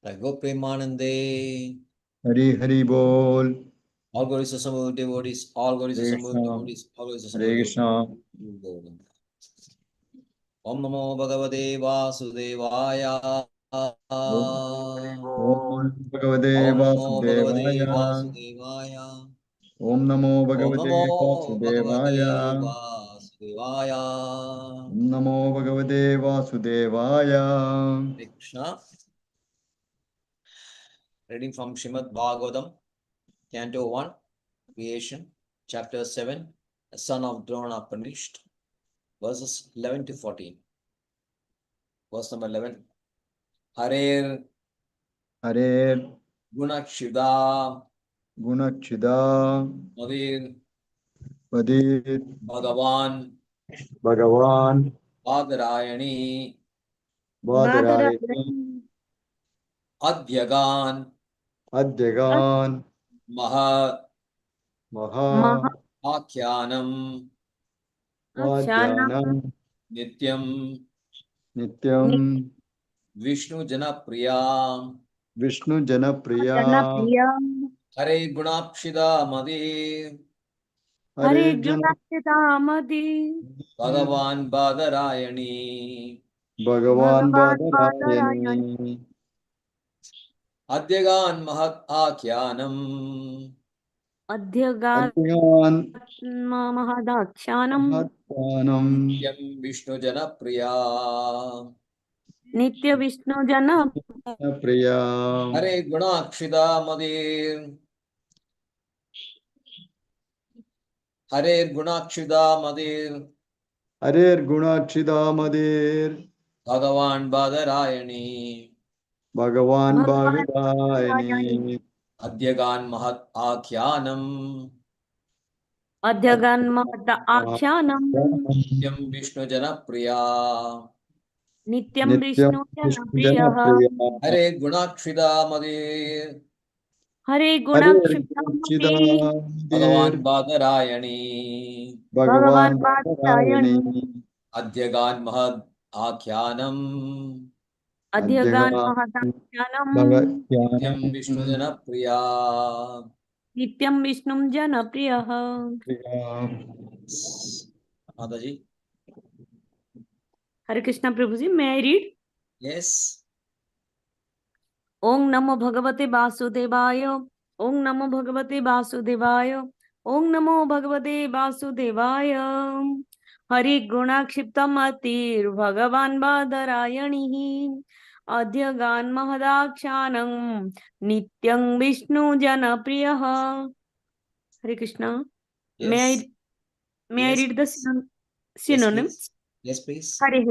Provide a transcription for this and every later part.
Go Premanande. Hari Hari Bol. All glories to some devotees, all glories to some devotees, all glories to some Hare Krishna. devotees. Om Namo Bhagavate Vasudevaya. Om Bhagavate Om Namo Bhagavate Vasudevaya. Vasudevaya. Om Namo Om Bhagavate Namo Bhagavate Vasudevaya. Vasudevaya. Om Namo Bhagavate Vasudevaya. Krishna. Reading from Srimad Bhagavatam, Canto 1, Creation, Chapter 7, the son of Drona punished, verses 11 to 14. Verse number 11. Harer Hare Gunakshida Gunakshida Madir Vadir Bhagavan Bhagavan Badarayani Badarayani Adhyagan Adyagan Maha Maha Akhyanam Vadyanam Nityam Nityam Vishnu Janapriya Vishnu Janapriya Hare Gunakshida Madir Hare Jana Bhagavan Badarayani Bhagavan Badarayani Adhyagan Mahat Akhyanam Adyagan Mahadakshanam Mahatyanam Nityam Vishnu Janapriya Nitya Vishnu Jana Priya Hare Gunakshida Madir Hare Gunakshida Madir Hare Gunakshida Madir Bhagavan Badarayani Bhagavan Bhagavan Bhagadayani Adhyagan Mahat Akhyanam Adhyagan Mahata Akhyanam Nityam Vishnu Janapriya Nityam Nityam Vishnu Jana Vishnu Priyaha Janapriya Hare Gunakshida Madir Hare Hare Gunakshida Gunakshitamati Madir Bhagavan Badarayani Bhagavan Bhagavan Bhattayani Bhagadayani Adhyagan Mahad Akhyanam Adhyagan Adhyagan Mahata Akhyanam Nityam Vishnu Bhagatyanam Janapriya. Nityam Vishnu Jana Priyaha. Mataji. Hare Krishna Prabhuji, may I read? Yes. Om Namo Bhagavate Vasudevaya. Om Namo Bhagavate Vasudevaya. Om Namo Bhagavate Vasudevaya. Hari Gunakshiptamatir Bhagavan Badarayanihi Adhyagan Mahadakshanam Nityang Vishnu Janapriyaha. Hare Krishna. Yes. May I read the synonyms? Yes, please. Hare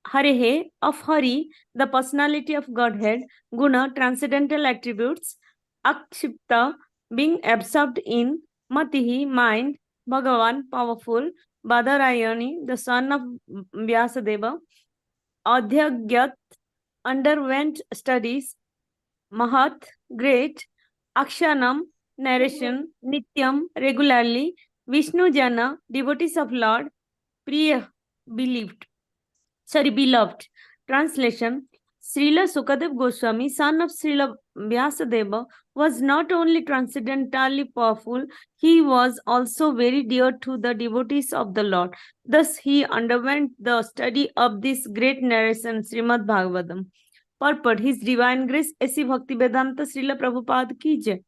Hare of Hari, the personality of Godhead, Guna, transcendental attributes, Akshipta, being absorbed in, Matihi, mind, Bhagavan, powerful, Badarayani, the son of Vyasadeva, Adhyagyat, underwent studies, Mahat, great, Akshanam, narration, Nityam, regularly, Vishnu Jana, devotees of Lord, Priya, beloved. Translation. Srila Sukadev Goswami, son of Srila Vyasadeva, was not only transcendentally powerful, he was also very dear to the devotees of the Lord. Thus, he underwent the study of this great narration, Srimad Bhagavatam. Purport: His Divine Grace, A.C. Bhakti Vedanta Srila Prabhupada ki jai.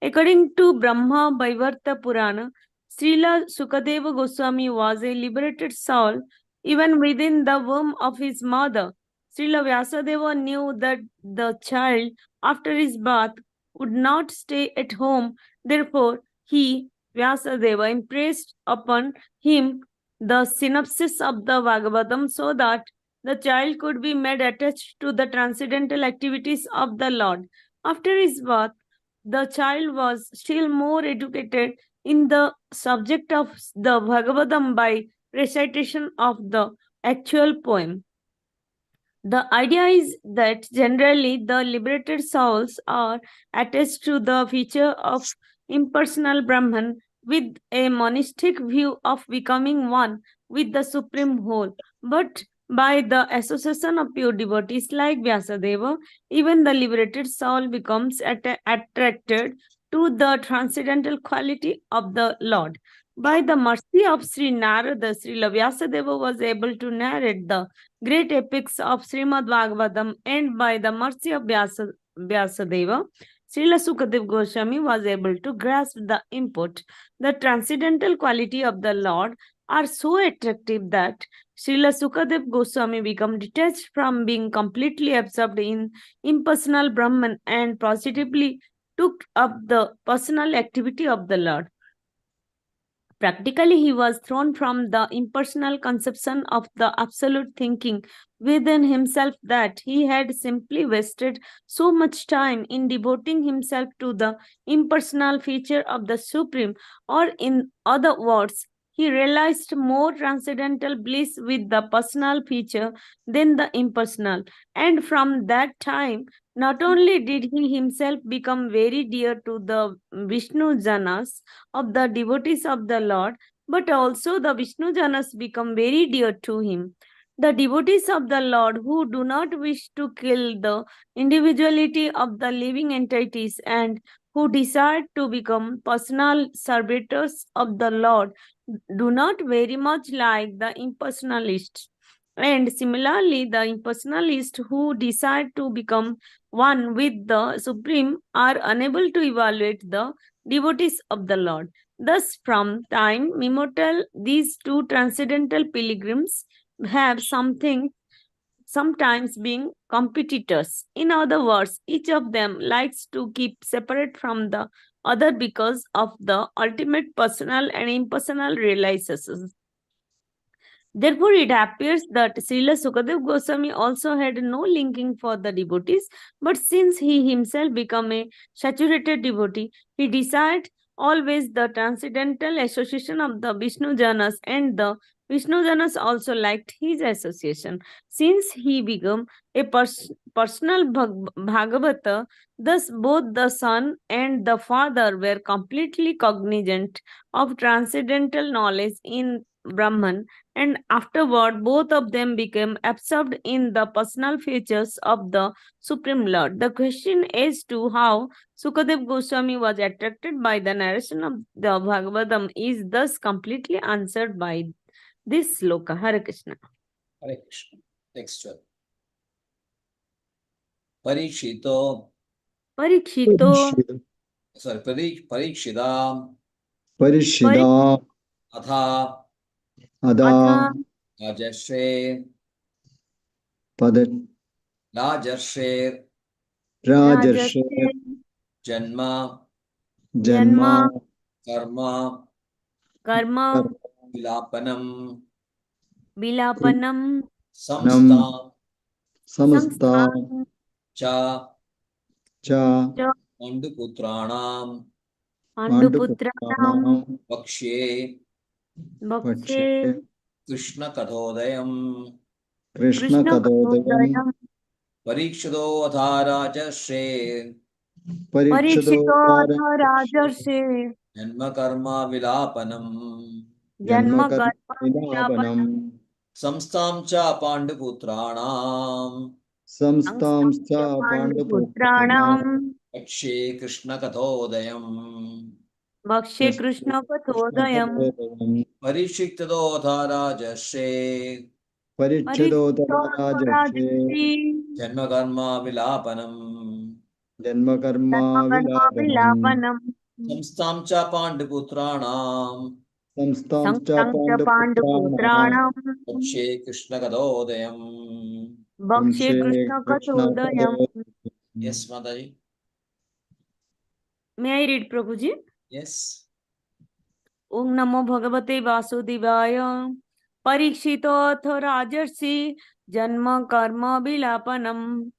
According to Brahma Vaivarta Purana, Srila Sukadeva Goswami was a liberated soul even within the womb of his mother. Srila Vyasadeva knew that the child, after his birth, would not stay at home. Therefore, he, Vyasadeva, impressed upon him the synopsis of the Bhagavatam so that the child could be made attached to the transcendental activities of the Lord. After his birth, the child was still more educated in the subject of the Bhagavatam by recitation of the actual poem. The idea is that generally the liberated souls are attached to the feature of impersonal Brahman with a monistic view of becoming one with the Supreme Whole. But By the association of pure devotees like Vyasadeva, even the liberated soul becomes attracted to the transcendental quality of the Lord. By the mercy of Sri Narada, Srila Vyasadeva was able to narrate the great epics of Srimad Bhagavatam, and by the mercy of Vyasadeva, Srila Sukadev Goswami was able to grasp the import. The transcendental quality of the Lord are so attractive that Srila Sukadev Goswami became detached from being completely absorbed in impersonal Brahman and positively took up the personal activity of the Lord. Practically, he was thrown from the impersonal conception of the absolute thinking within himself that he had simply wasted so much time in devoting himself to the impersonal feature of the Supreme, or in other words, he realized more transcendental bliss with the personal feature than the impersonal. And from that time, not only did he himself become very dear to the Vishnu Janas of the devotees of the Lord, but also the Vishnu Janas become very dear to him. The devotees of the Lord who do not wish to kill the individuality of the living entities and who decide to become personal servitors of the Lord do not very much like the impersonalists. And similarly, the impersonalists who decide to become one with the Supreme are unable to evaluate the devotees of the Lord. Thus, from time immemorial, these two transcendental pilgrims have sometimes being competitors. In other words, each of them likes to keep separate from the other because of the ultimate personal and impersonal realizations. Therefore, it appears that Srila Sukadev Goswami also had no linking for the devotees, but since he himself became a saturated devotee, he desired always the transcendental association of the Vishnu Janas, and the Vishnu Janas also liked his association. Since he became a personal Bhagavata, thus both the son and the father were completely cognizant of transcendental knowledge in Brahman, and afterward both of them became absorbed in the personal features of the Supreme Lord. The question as to how Sukadev Goswami was attracted by the narration of the Bhagavatam is thus completely answered by this sloka. Hare Krishna. Hare Krishna. Next one. Parikshito. Parikshita. Parishida Atha. Ada Rajashre. Padat Rajarsher. Rajarshe Janma. Janma Karma. Karma, Vilapanam. Samstha, Samasta Cha. Cha Panduputranam. Panduputranam Vakshe. Vakshe Krishna Kathodayam. Krishna Kadodayam Parikshito Adharajashe. Parikshadotara Janma Karma Vilapanam. Janma Karma Vilapanam Samstam Cha Panduputranam. Samstamscha Panduputranam Akshe Krishna Kathodayam. Vakshe Krishna Kathodayam. Parikshito Adharajashe. Parikshadotara Janma Karma Vilapanam. Janma Karma Vilapanam Samstam Cha Panduputranam. Samstamscha Panduputranam Akshe Krishna Kathodayam. Vakshe Krishna Kathodayam. Yes, Mataji. May I read, Prabhuji? Yes. Om Namo Bhagavate Vasudevaya. Parikshitoth Rajarsi Janma Karma Vilapanam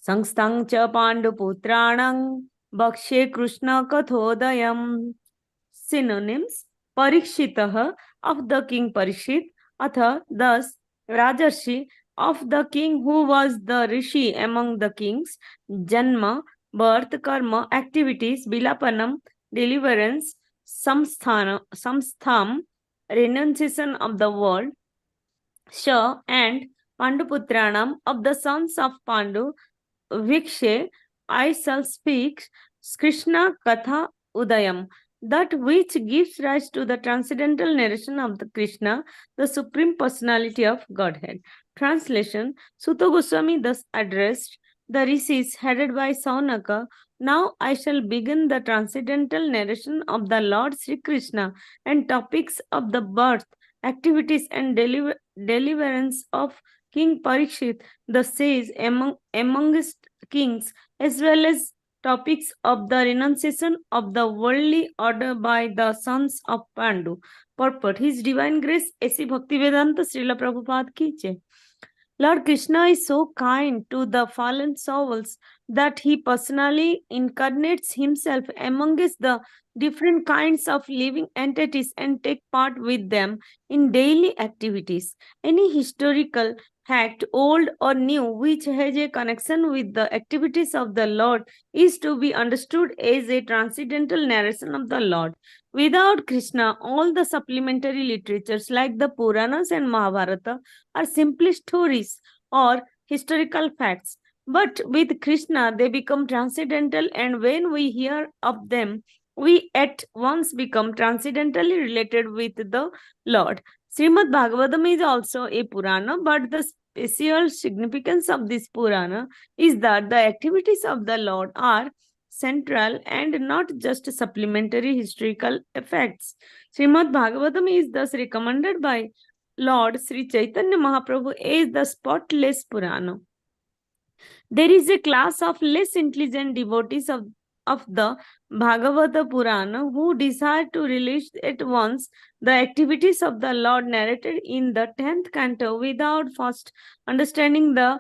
Samstang Cha Panduputranam Vakshe Krishna Kathodayam. Synonyms: Parikshitah, of the king Parikshit, Atha, thus Rajarshi, of the king who was the rishi among the kings, Janma, birth, karma, activities, Bilapanam, deliverance, Samstham, renunciation of the world, Sha and Panduputranam of the sons of Pandu, Vikshe, I shall speak Krishna Katha Udayam, that which gives rise to the transcendental narration of the Krishna, the Supreme Personality of Godhead. Translation: Suta Goswami thus addressed the rishis headed by Saunaka. Now I shall begin the transcendental narration of the Lord Sri Krishna and topics of the birth, activities, and deliverance of King Parikshit, the sage amongst kings, as well as topics of the renunciation of the worldly order by the sons of Pandu. Purport: His Divine Grace, A.C. Bhaktivedanta Srila Prabhupada ki jai. Lord Krishna is so kind to the fallen souls that he personally incarnates himself amongst the different kinds of living entities and take part with them in daily activities. Any historical fact, old or new, which has a connection with the activities of the Lord is to be understood as a transcendental narration of the Lord. Without Krishna, all the supplementary literatures like the Puranas and Mahabharata are simply stories or historical facts. But with Krishna, they become transcendental, and when we hear of them, we at once become transcendentally related with the Lord. Srimad Bhagavatam is also a Purana, but the special significance of this Purana is that the activities of the Lord are central and not just supplementary historical effects. Srimad Bhagavatam is thus recommended by Lord Sri Chaitanya Mahaprabhu is the spotless Purana. There is a class of less intelligent devotees of the Bhagavata Purana who desire to relish at once the activities of the Lord narrated in the 10th canto without first understanding the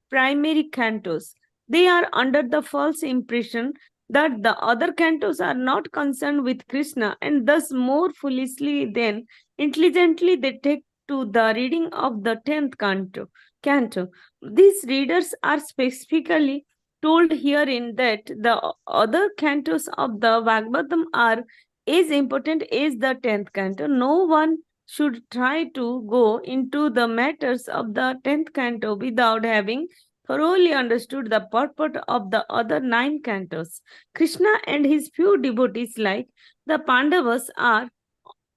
primary cantos. They are under the false impression that the other cantos are not concerned with Krishna, and thus more foolishly than intelligently they take to the reading of the 10th canto. These readers are specifically told herein that the other cantos of the Bhagavatam are as important as the 10th canto. No one should try to go into the matters of the 10th canto without having thoroughly understood the purport of the other 9 cantos. Krishna and his few devotees like the Pandavas are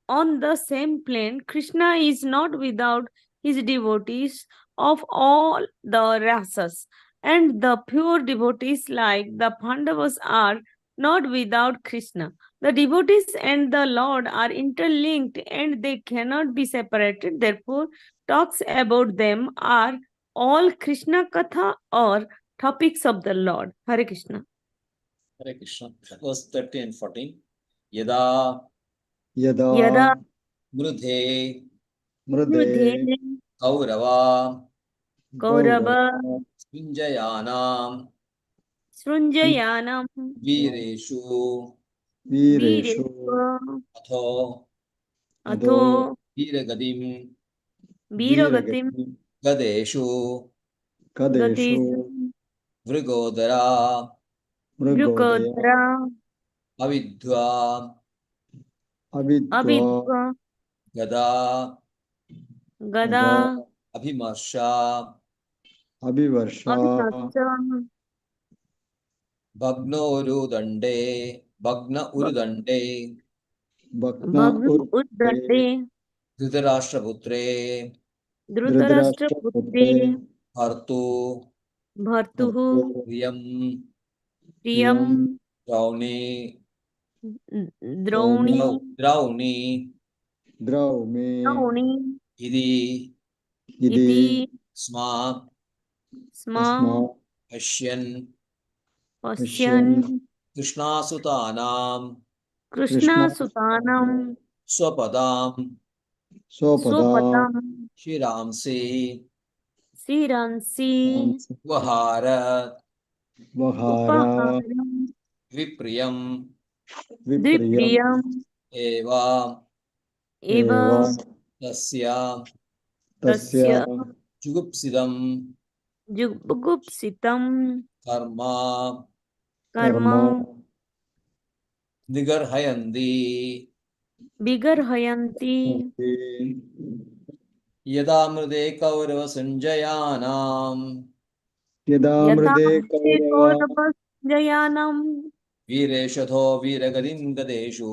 on the same plane. Krishna is not without his devotees of all the rasas, and the pure devotees like the Pandavas are not without Krishna. The devotees and the Lord are interlinked and they cannot be separated. Therefore, talks about them are all Krishna Katha or topics of the Lord. Hare Krishna. Hare Krishna. Verse 13 and 14. Yada Yada Yada Mrudhe Mrade Kaurava Kaurava Svinjayanam Srunjayanam Vireshu Vireshu Atho Atho Viragadim Viragatim Gadeshu Kadeshu Vrigodara Mrugodaya Vrukodhara Avidva Avidva Avidva Gada Gada Abhimarsha Abhivarsha Abhinascha Bhagna Urudande Bhakna Bhagna Urde Uddade Dhritarashtraputre Dhritarashtra Putre Bhartu Bhartuhu Priyam Priyam Drauni Drauni Drauni Draume Drauni Idi Iti Sma Sma Ashyan Pasyan Krishnasutanam Krishna Sutanam Swapadam Sopada Swapatam Shiramsi Siransi Vaharat Vahara Upaharam Vipriyam Vipriyam Dvipriyam Eva Eva Eva Tasya Tasya Tasya Jugupsidam Jugupsitam Karma Karma Karma Nigarhayandi Bigarhayanti यदा मृदे कौरवसञ्जयानाम् यदा यदा मृदे ते कौरवसञ्जयानं वीरेशथो वीरगतिं गदेषु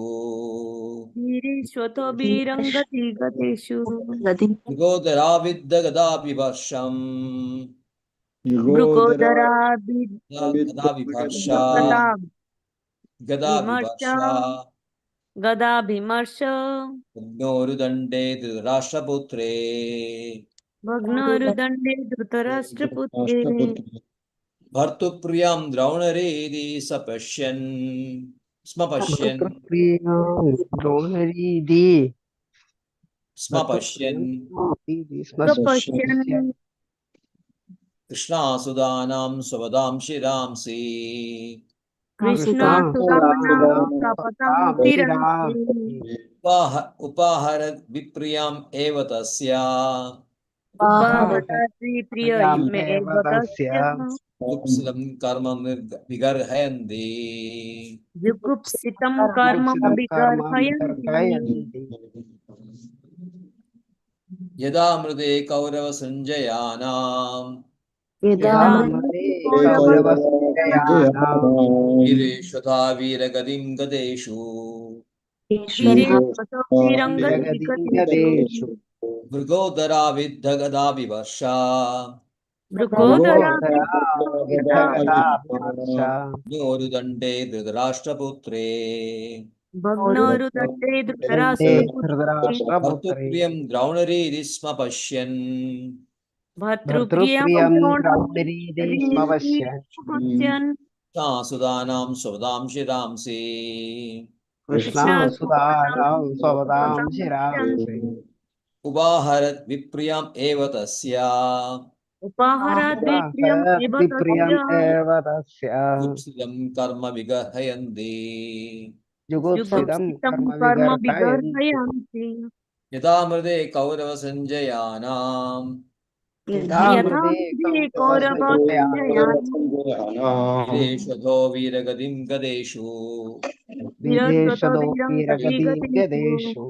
वीरेष्वतो वीरङ्गतिगतेषु मृगोदराविद्धगदाभिवर्षम् युगोदरा गदाभिवर्षा गदा गदाभिवर्षा गदाभिमर्श पुण्योरुदण्डे धृतराष्ट्रपुत्रे भग्नरुदण्डे धृतराष्ट्रपुत्रे भर्तुप्रियां द्रौणरेदि सपश्यन् स्म पश्यन् स्वपश्यन् कृष्णासुदानां स्वपदां शिरांसि कृष्णसुदानां सपतां शिरन्ति उपाहर विप्रियाम् एव तस्या उपहरति प्रियमेव तस्य कुप्सितं कर्म विगर्हयन्ति जुगुप्सितं कर्म विगर्हयन्ति यदा मृदे कौरवसञ्जयानाम् यदा वीरेष्वथा वीरगतिं गदेषु वीरङ्गतिगतेषु मृगोदरा विद्धगदाभिवर्षा ोरुदण्डे धृतराष्ट्रपुत्रे भग्नोरुदण्डे धृतराष्ट्रपुत्रे भर्तुप्रियं द्रौणरीति स्म पश्यन् भर्तृप्रियं द्रोणरीति पश्यन् सुदानां स्वदां शिरांसि कृष्णसुदानां स्वपदां शिरांसि उपाहरत् विप्रियाम् एव तस्या उपाहरद्विप्रियम् एव तस्य कुत्सितं कर्म विगर्हयन्ति जुगुप्सितं कर्म विगर्हयन्ति यदा मृदे कौरवसञ्जयानाम् यदा मृदे कौरवसञ्जयानां वीरेशथो वीरगतिं गदेषु वीरश्वतो वीरगतिगतेषु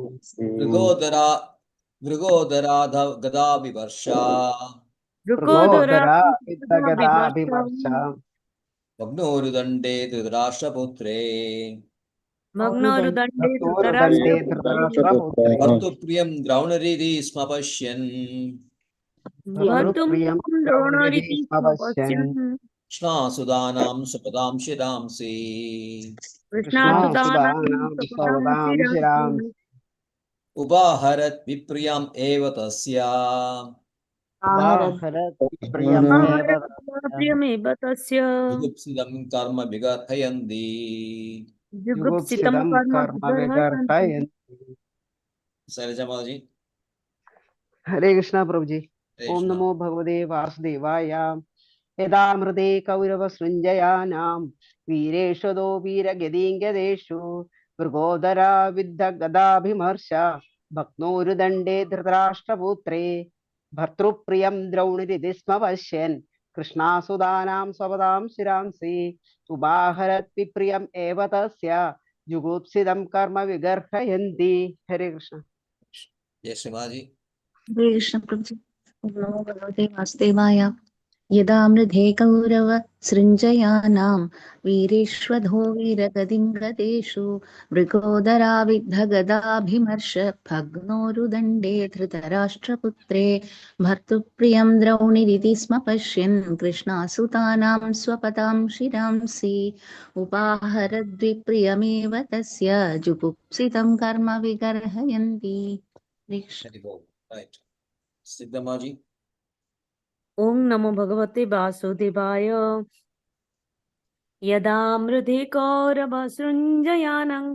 मृगोदरा गदाभिवर्षा भग्नोरुदण्डे धृतराष्ट्रपुत्रे भग्नोरुदण्डे धृतराष्ट्रपुत्रे भर्तुप्रियं द्रौणरीति स्म पश्यन् भर्तुप्रियं द्रोणरीति स्म पश्यन् कृष्णासुदानां स्वपदां शिरांसि कृष्णासुदानां स्वपदां शिरांसि उपाहरत् विप्रियाम् एव तस्या प्रियमेव तस्य जुगुप्सितं कर्म विगर्हयन्ति जुगुप्सितं कर्म विगर्हयन्ति शैलजामाजी हरे कृष्णा प्रभु जी। हरे ओम कृष्णा। नमो भगवते वासुदेवाय। यदा मृदे कौरवसृञ्जयानां वीरेषदो वीरगदीङ्गदेषु मृगोदरा विद्धगदाभिमर्श भक्नोरुदण्डे धृतराष्ट्रपुत्रे भर्तृप्रियं द्रौणिरिति स्म पश्यन् कृष्णासुदानां स्वपदां शिरांसि उपाहरत् विप्रियम् एव तस्य जुगुप्सितं कर्म विगर्हयन्ति। हरे कृष्ण। जय श्रीमाजी। हरे कृष्ण प्रभु जी। ओम नमो भगवते वासुदेवाय। यदा मृधे कौरव सृञ्जयानां वीरेष्वधो वीरगतिं गतेषु मृगोदरा विद्धगदाभिमर्श भग्नोरुदण्डे धृतराष्ट्रपुत्रे भर्तृप्रियं द्रौणिरिति स्म पश्यन् कृष्णासुतानां स्वपदां शिरांसि उपाहरद्विप्रियमेव तस्य जुगुप्सितं कर्म विगर्हयन्ति। Right. सिद्धमाजी। ओम नमो भगवते वासुदेवाय। यदा मृधे कौरवसृञ्जयानं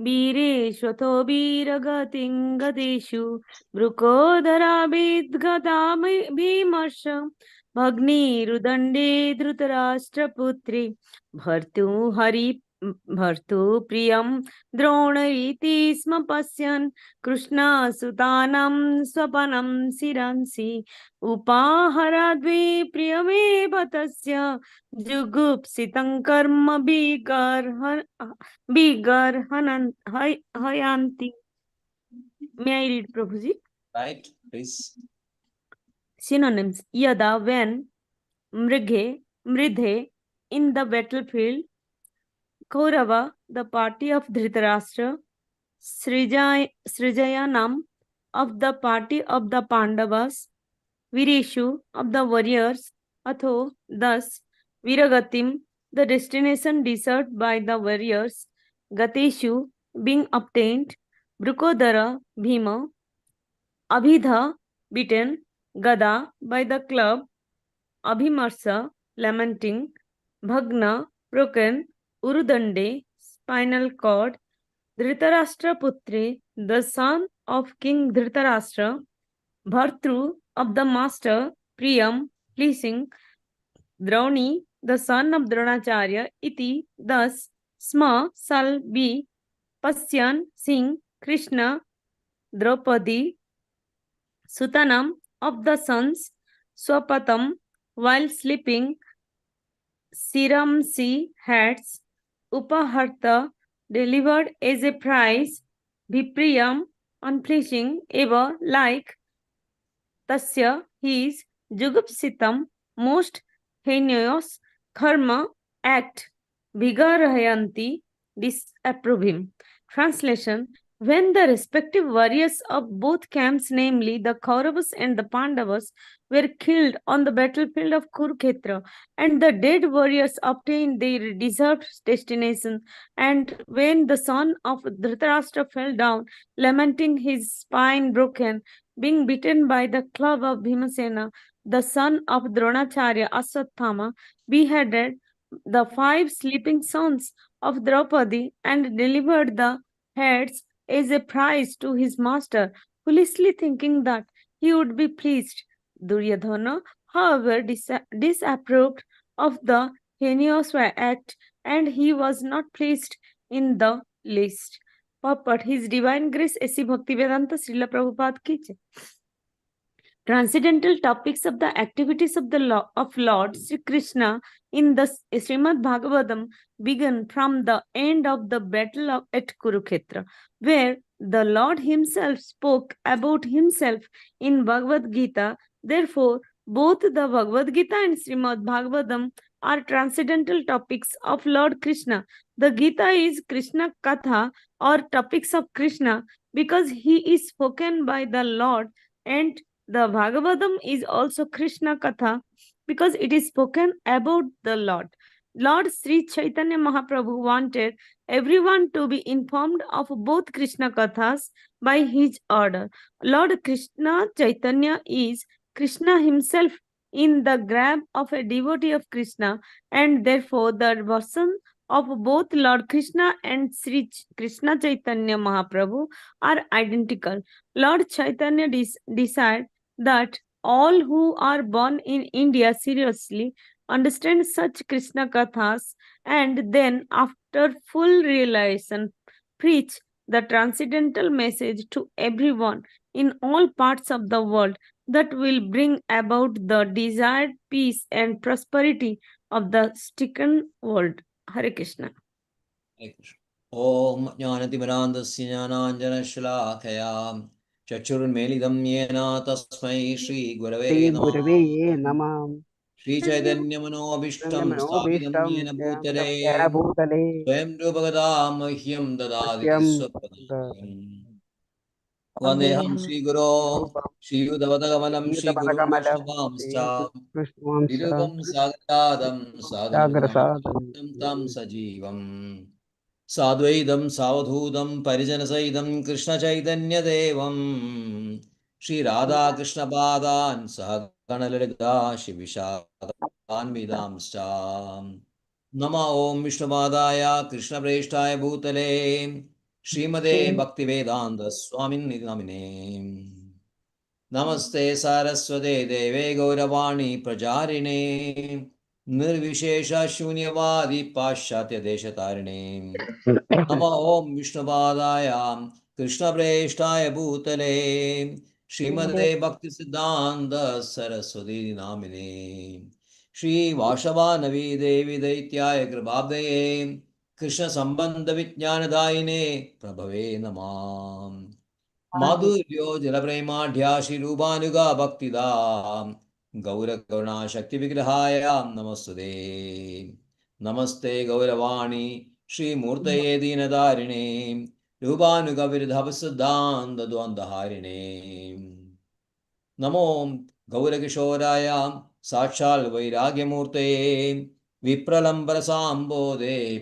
वीरेष्वथो वीरगतिं गतेषु वृकोदराभिद्गदाभिमर्श भग्निरुदण्डे धृतराष्ट्रपुत्रे भर्तुप्रियं द्रोणरीति स्म पश्यन् कृष्णसुतानां स्वपनं शिरांसि उपाहरद्विप्रियमेव तस्य जुगुप्सितं कर्म विगर्हयन्ति। May I read, Prabhuji? Right, please. Synonyms: Yada, when; Mrige, Mridhe, in the battlefield; Kaurava, the party of Dhritarashtra; Srijayanam, of the party of the Pandavas; Vireshu, of the warriors; Atho, thus; Viragatim, the destination deserved by the warriors; Gateshu, being obtained; Brukodara, Bhima; Abhidha, beaten; Gada, by the club; Abhimarsa, lamenting; Bhagna, broken; Urudande, spinal cord; Dhritarashtra Putri, the son of King Dhritarashtra; Bhartru, of the master; Priyam, pleasing; Drauni, the son of Dronacharya; Iti, thus; Sma, shall be; Pasyan, seeing; Krishna, Draupadi; Sutanam, of the sons; Swapatam, while sleeping; Siramsi, hats; Upaharta, delivered as a prize; Vipriyam, unpleasing; Eva, like; Tasya, his; Jugupsitam, most heinous; Karma, act; Vigarayanti, disapproving. Translation: when the respective warriors of both camps, namely the Kauravas and the Pandavas, were killed on the battlefield of Kurukshetra, and the dead warriors obtained their deserved destination, and when the son of Dhritarashtra fell down, lamenting, his spine broken, being beaten by the club of Bhimasena, the son of Dronacharya, Aswathama, beheaded the 5 sleeping sons of Draupadi and delivered the heads as a prize to his master, foolishly thinking that he would be pleased. Duryodhana, however, disapproved of the heinous act, and he was not pleased in the least. Purport: His Divine Grace A.C. Bhaktivedanta Srila Prabhupada ki jai. Transcendental topics of the activities of Lord Sri Krishna in the Srimad Bhagavatam begin from the end of the battle at Kurukshetra, where the Lord himself spoke about himself in Bhagavad Gita. Therefore, both the Bhagavad Gita and Srimad Bhagavatam are transcendental topics of Lord Krishna. The Gita is Krishna Katha, or topics of Krishna, because he is spoken by the Lord, and the Bhagavatam is also Krishna Katha because it is spoken about the Lord. Lord Sri Chaitanya Mahaprabhu wanted everyone to be informed of both Krishna Kathas by his order. Lord Krishna Chaitanya is Krishna himself in the garb of a devotee of Krishna, and therefore the version of both Lord Krishna and Sri Krishna Chaitanya Mahaprabhu are identical. Lord Chaitanya decided that all who are born in India seriously understand such Krishna Kathas, and then after full realization preach the transcendental message to everyone in all parts of the world that will bring about the desired peace and prosperity of the stricken world. Hare Krishna. Hare Krishna. Om Jnanatimirandasya Jnananjanashalakaya Chachurmelitam Yena Tasmai Shri Gurave Shri Gurave Namah Namam. Shri Chaitanya Manobishtam Sthapitam Manobishtam Yena Jena Bhutale Bhutale Swayam Rupagada Mahyam Dadadi Satyam Swapadam Vandeham Shri Guru Shri Udavadagamanam Shri Guru Yudhapadakamalam Vaishnavamsa Vishnuvamsa Nirupam Sagadadam Sadhanurmam Sagrasadam Tam Sajivam Sadvaidam Savadhudam Parijanasaitam Krishna Chaitanya Devam Shri Radha Krishna Padan Sahaganalita Shivishadan Vidamsta Nama Om Vishnupadaya Krishna Preshtaya Bhutale Srimade Bhaktivedanta Swamin Namine Namaste Saraswate Deve Gauravani Prajarine Nirvishesha Shunyavadi Pashatya Deshatarine Nama Om Vishnupadaya Krishna Preshtaya Bhutale Srimade Bhakti Siddhanta Saraswati Namine Shri Vashavanavi Devi Daityaya Kribhavdaye Krishna Sambandha Vijnanadayine Prabhave Namam Madhuryo Jalapremadhya Shri Rupanuga Bhaktida Gaura Karuna Shakti Vigrahaya Namaste. Namaste Gauravani Shri Murtaye Dinadarine Rupanuga Virdhavasuddhanda Dwandaharine. Namo Gaurakishoraya Sakshal Vairagyamurtaye Vipralambara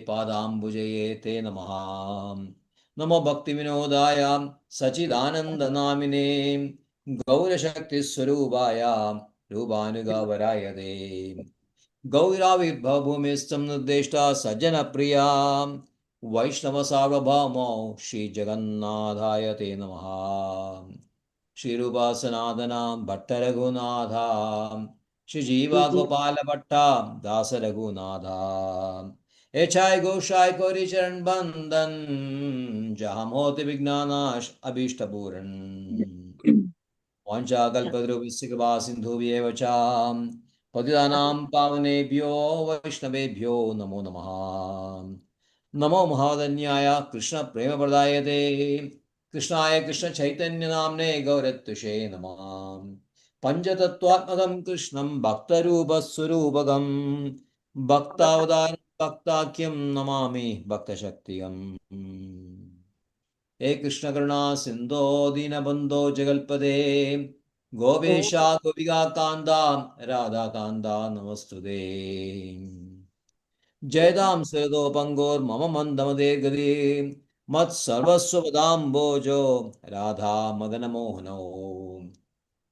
Padambujaye Te Namaha. Namo Bhakti Vinodaya Sachidananda Namine Gaura Shakti Swarubaya Rubanuga Varayade Gauravi Bhavumistam Nudeshta Sajjana Priya Vaishnava Sarvabhamo Shri Jagannadhaya Te Namaha. Shri Rupa Sanadana Bhatta Raghunatha Shri Jiva Gopala Bhatta Dasa Raghunatha Echai Goshai Kori Charan Bandhan Jahamoti Vignanash Abhishta Puran Vancha Kalpadru Visikva Sindhu Vyevacha Patidanam Pavanebhyo Vaishnavebhyo Namo Namaha Namo Mahadanyaya Krishna Prema Pradayate Krishnaya Krishna Chaitanya Namne Gauratushe Namah Panchatattvatmakam Krishnam Bhaktarupa Surupagam Bhaktavadar Bhaktakyam Namami Bhakta Shaktiyam He Krishna Karuna Sindho Dinabandho Jagalpade Govesha Gopiga Kanda Radha Kanda Namastude Jayadam Sedo Pangor Mama Mandamade Gadi Mat Sarvaswabadam Bojo Radha Madana Mohano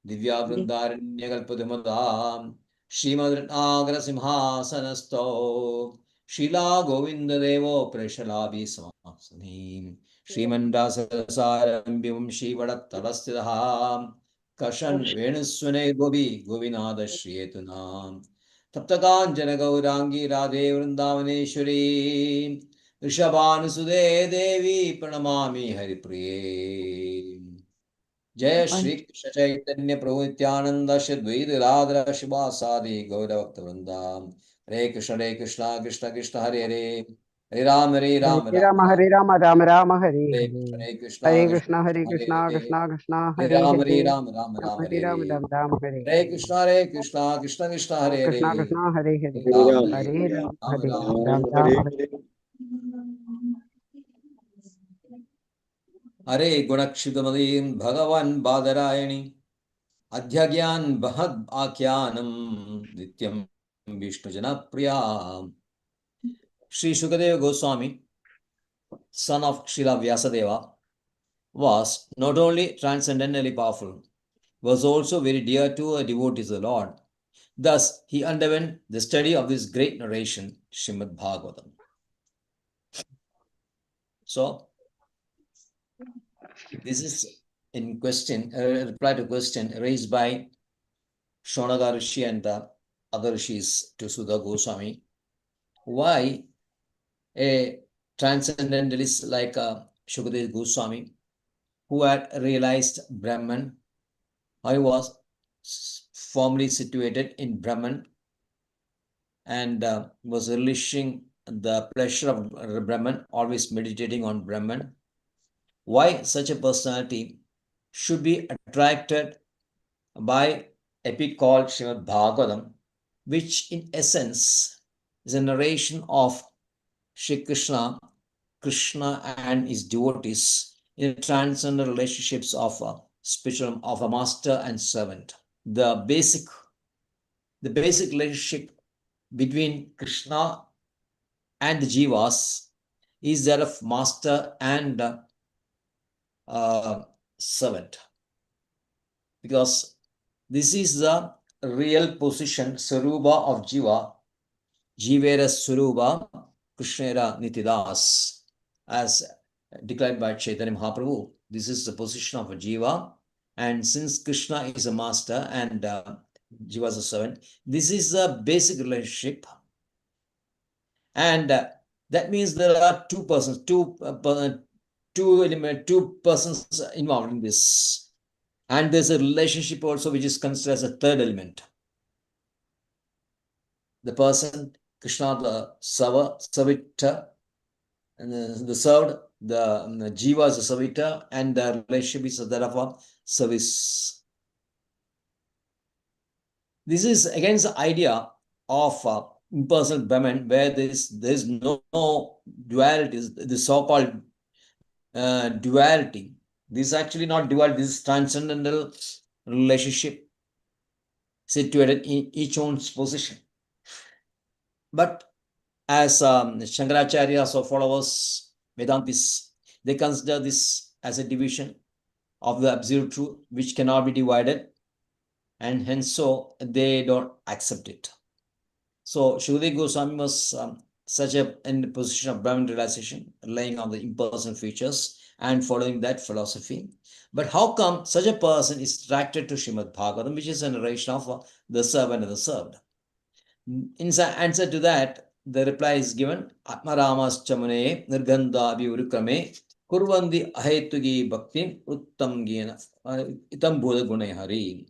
Divya Vrindaranyagalpadamada Shrimad Nagra Simhasanasto Shila Govinda Devo Preshalabi Samasani Shrimandasarambim Shivadat Tavastidha Kashan Venuswane Gobi Govinada Shriyetunam Taptakanjana Gaurangi Radhe Vrindavaneshwari Rishabhanusude Devi Pranamami Haripriye Jai Shri Krishna Chaitanya Prabhu Nityananda Shri Dvaita Radha Shivasadi Gaura Bhakta Vrinda Hare Krishna Krishna Krishna Hare Hare Hare Ram Hare Ram Hare Ram Rama, Ram Hare Rama, Rama Rama, Hare Hare Hare. Krishna Krishna Hare Krishna Krishna, Hare Hare Krishna Krishna, Hare Hare Ram Hare Hare. Ram Ram Ram Hare Hare Rama, Hare Rama Rama, Hare Hare Hare. Krishna Krishna Krishna Hare Krishna Hare Krishna, Hare Hare Hare. Ram Hare Hare Rama, Ram Hare Ram Rama, Hare Rama Rama. Hare Gunakshidamadim Bhagavan Badarayani Adhyagyan Bahad Akyanam Nityam Vishnu Janapriya Sri Shukadeva Goswami, son of Srila Vyasadeva, was not only transcendently powerful, was also very dear to a devotee of the Lord. Thus, he underwent the study of this great narration, Srimad Bhagavatam. So, this is in question, a reply to question raised by Shonaga Rishi and the other rishis to Sudha Goswami. Why a transcendentalist like Shukadeva Goswami, who had realized Brahman, I was firmly situated in Brahman and was relishing the pleasure of Brahman, always meditating on Brahman. Why such a personality should be attracted by epic called Srimad Bhagavatam, which in essence is a narration of Shri Krishna, Krishna and his devotees in transcendental relationships of a spiritual, of a master and servant. The basic relationship between Krishna and the jivas is that of master and servant, because this is the real position, Sarupa of Jiva, Jivera Sarupa, Krishnera Nitidas, as declared by Chaitanya Mahaprabhu. This is the position of a Jiva, and since Krishna is a master and Jiva is a servant, this is the basic relationship. And that means there are two persons, two persons involved in this. And there's a relationship also which is considered as a third element. The person, Krishna, the server, servitor, and the served, the Jiva as a servitor, and the relationship is that of a service. This is against the idea of impersonal Brahman, where there is no duality, the so-called duality. This is actually not duality, this is transcendental relationship situated in each one's position. But as Shankaracharya or followers, Vedantis, they consider this as a division of the absolute truth, which cannot be divided, and hence so they don't accept it. So Shukadeva Goswami was such a in the position of Brahman realization, relying on the impersonal features and following that philosophy. But how come such a person is attracted to Srimad Bhagavatam, which is a narration of the servant and the served? In answer to that, the reply is given: Atmaramas chamune nirganda viurukrame kurvandi ahetugi bhakti uttam gena itam bodha gune hari.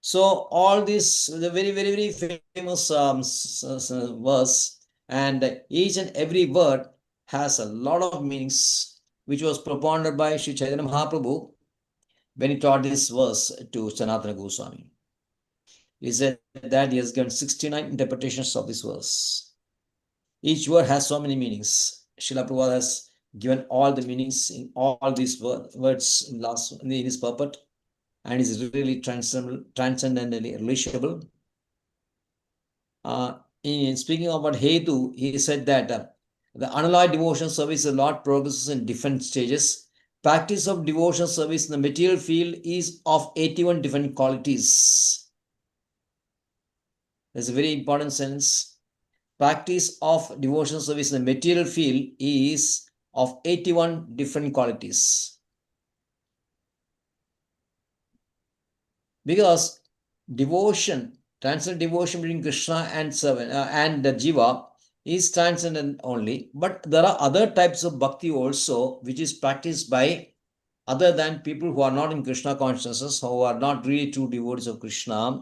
So all this, the very famous verse, and each and every word has a lot of meanings, which was propounded by Sri Chaitanya Mahaprabhu when he taught this verse to Sanatana Goswami. He said that he has given 69 interpretations of this verse. Each word has so many meanings. Srila Prabhupada has given all the meanings in all these words in his purport, and is really transcendentally reachable. In speaking about Hetu, he said that the unalloyed devotion service, the Lord progresses in different stages. Practice of devotion service in the material field is of 81 different qualities. There's a very important sentence. Practice of devotion service in the material field is of 81 different qualities. Because devotion, transcendental devotion between Krishna and servant and the Jiva is transcendent only, but there are other types of bhakti also, which is practiced by other than people who are not in Krishna consciousness, who are not really true devotees of Krishna,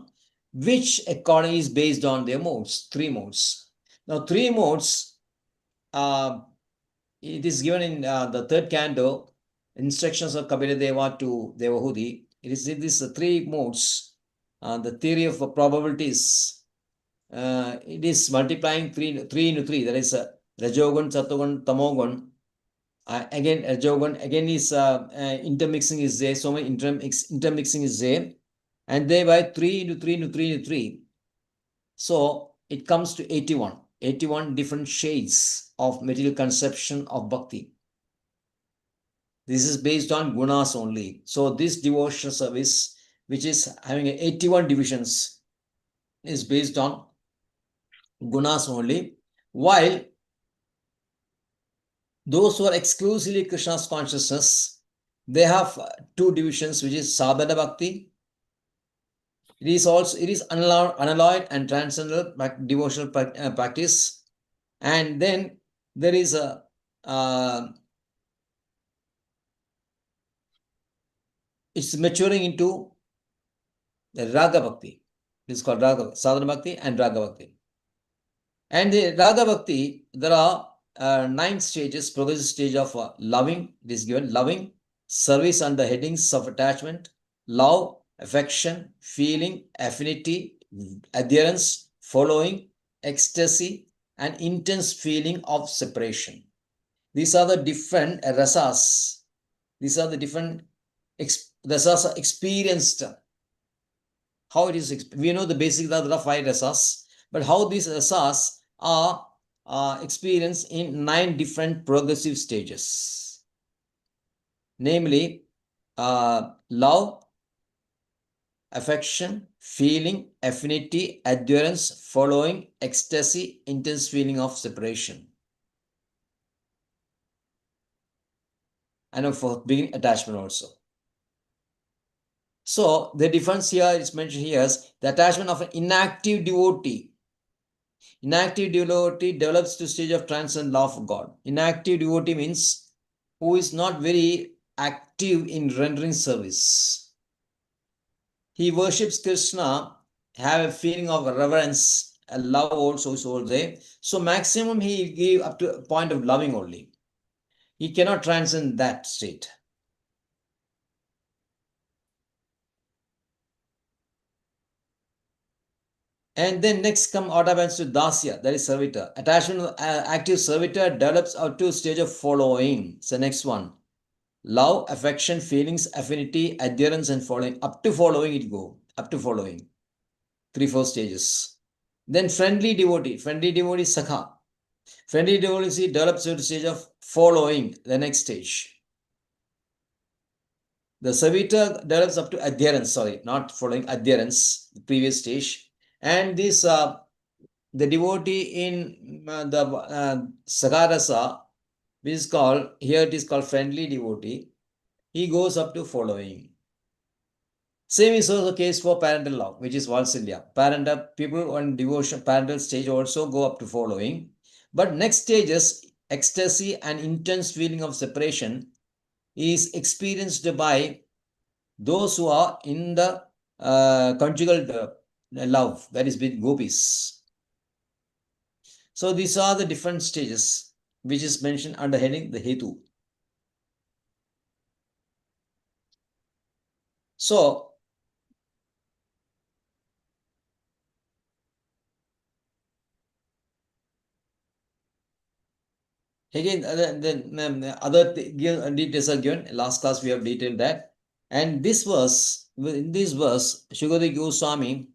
which accordingly is based on their modes, 3 modes. Now, 3 modes, it is given in the 3rd canto, instructions of Kabira Deva to Devahudi. It is in these 3 modes, the theory of probabilities. It is multiplying 3 into 3, that is Rajogun, Satogun, Tamogun. Again, Rajogun, again is intermixing is there, so many intermixing is there, and thereby 3 into 3 into 3 into 3. So it comes to 81 different shades of material conception of bhakti. This is based on gunas only. So this devotional service, which is having 81 divisions, is based on gunas only, while those who are exclusively Krishna's consciousness, they have 2 divisions, which is sadhana bhakti. It is unalloyed and transcendental devotional practice, and then there is a it's maturing into the raga bhakti. It is called raga, sadhana bhakti and raga bhakti. And the raga bhakti, there are 9 stages, progressive stage of loving. It is given loving, service under headings of attachment, love, affection, feeling, affinity, adherence, following, ecstasy, and intense feeling of separation. These are the different rasas. These are the different rasas experienced. How it is, we know the basic, there are 5 rasas, but how these rasas are experienced in 9 different progressive stages. Namely, love, affection, feeling, affinity, adherence, following, ecstasy, intense feeling of separation. And for beginning, attachment also. So the difference here is mentioned here is the attachment of an inactive devotee. Inactive devotee develops to stage of transcendent love of God. Inactive devotee means who is not very active in rendering service. He worships Krishna, have a feeling of reverence, a love also is all there. So maximum he give up to a point of loving only. He cannot transcend that state. And then next come what happens to Dasya, that is servitor. Attachment to active servitor develops up to stage of following. So next one. Love, affection, feelings, affinity, adherence, and following. Up to following it go. Up to following. 3-4 stages. Then friendly devotee. Friendly devotee Sakha. Friendly devotee develops to the stage of following, the next stage. The servitor develops up to adherence, not following, adherence, the previous stage. And this, the devotee in the Sagarasa, which is called, here it is called friendly devotee, he goes up to following. Same is also the case for parental love, which is Valsilya. Parental people on devotion, parental stage also go up to following. But next stages, ecstasy and intense feeling of separation is experienced by those who are in the conjugal love, that is with gopis. So these are the different stages which is mentioned under heading the Hetu. So again, then other details are given. Last class we have detailed that. And this verse, in this verse, Shukadeva Goswami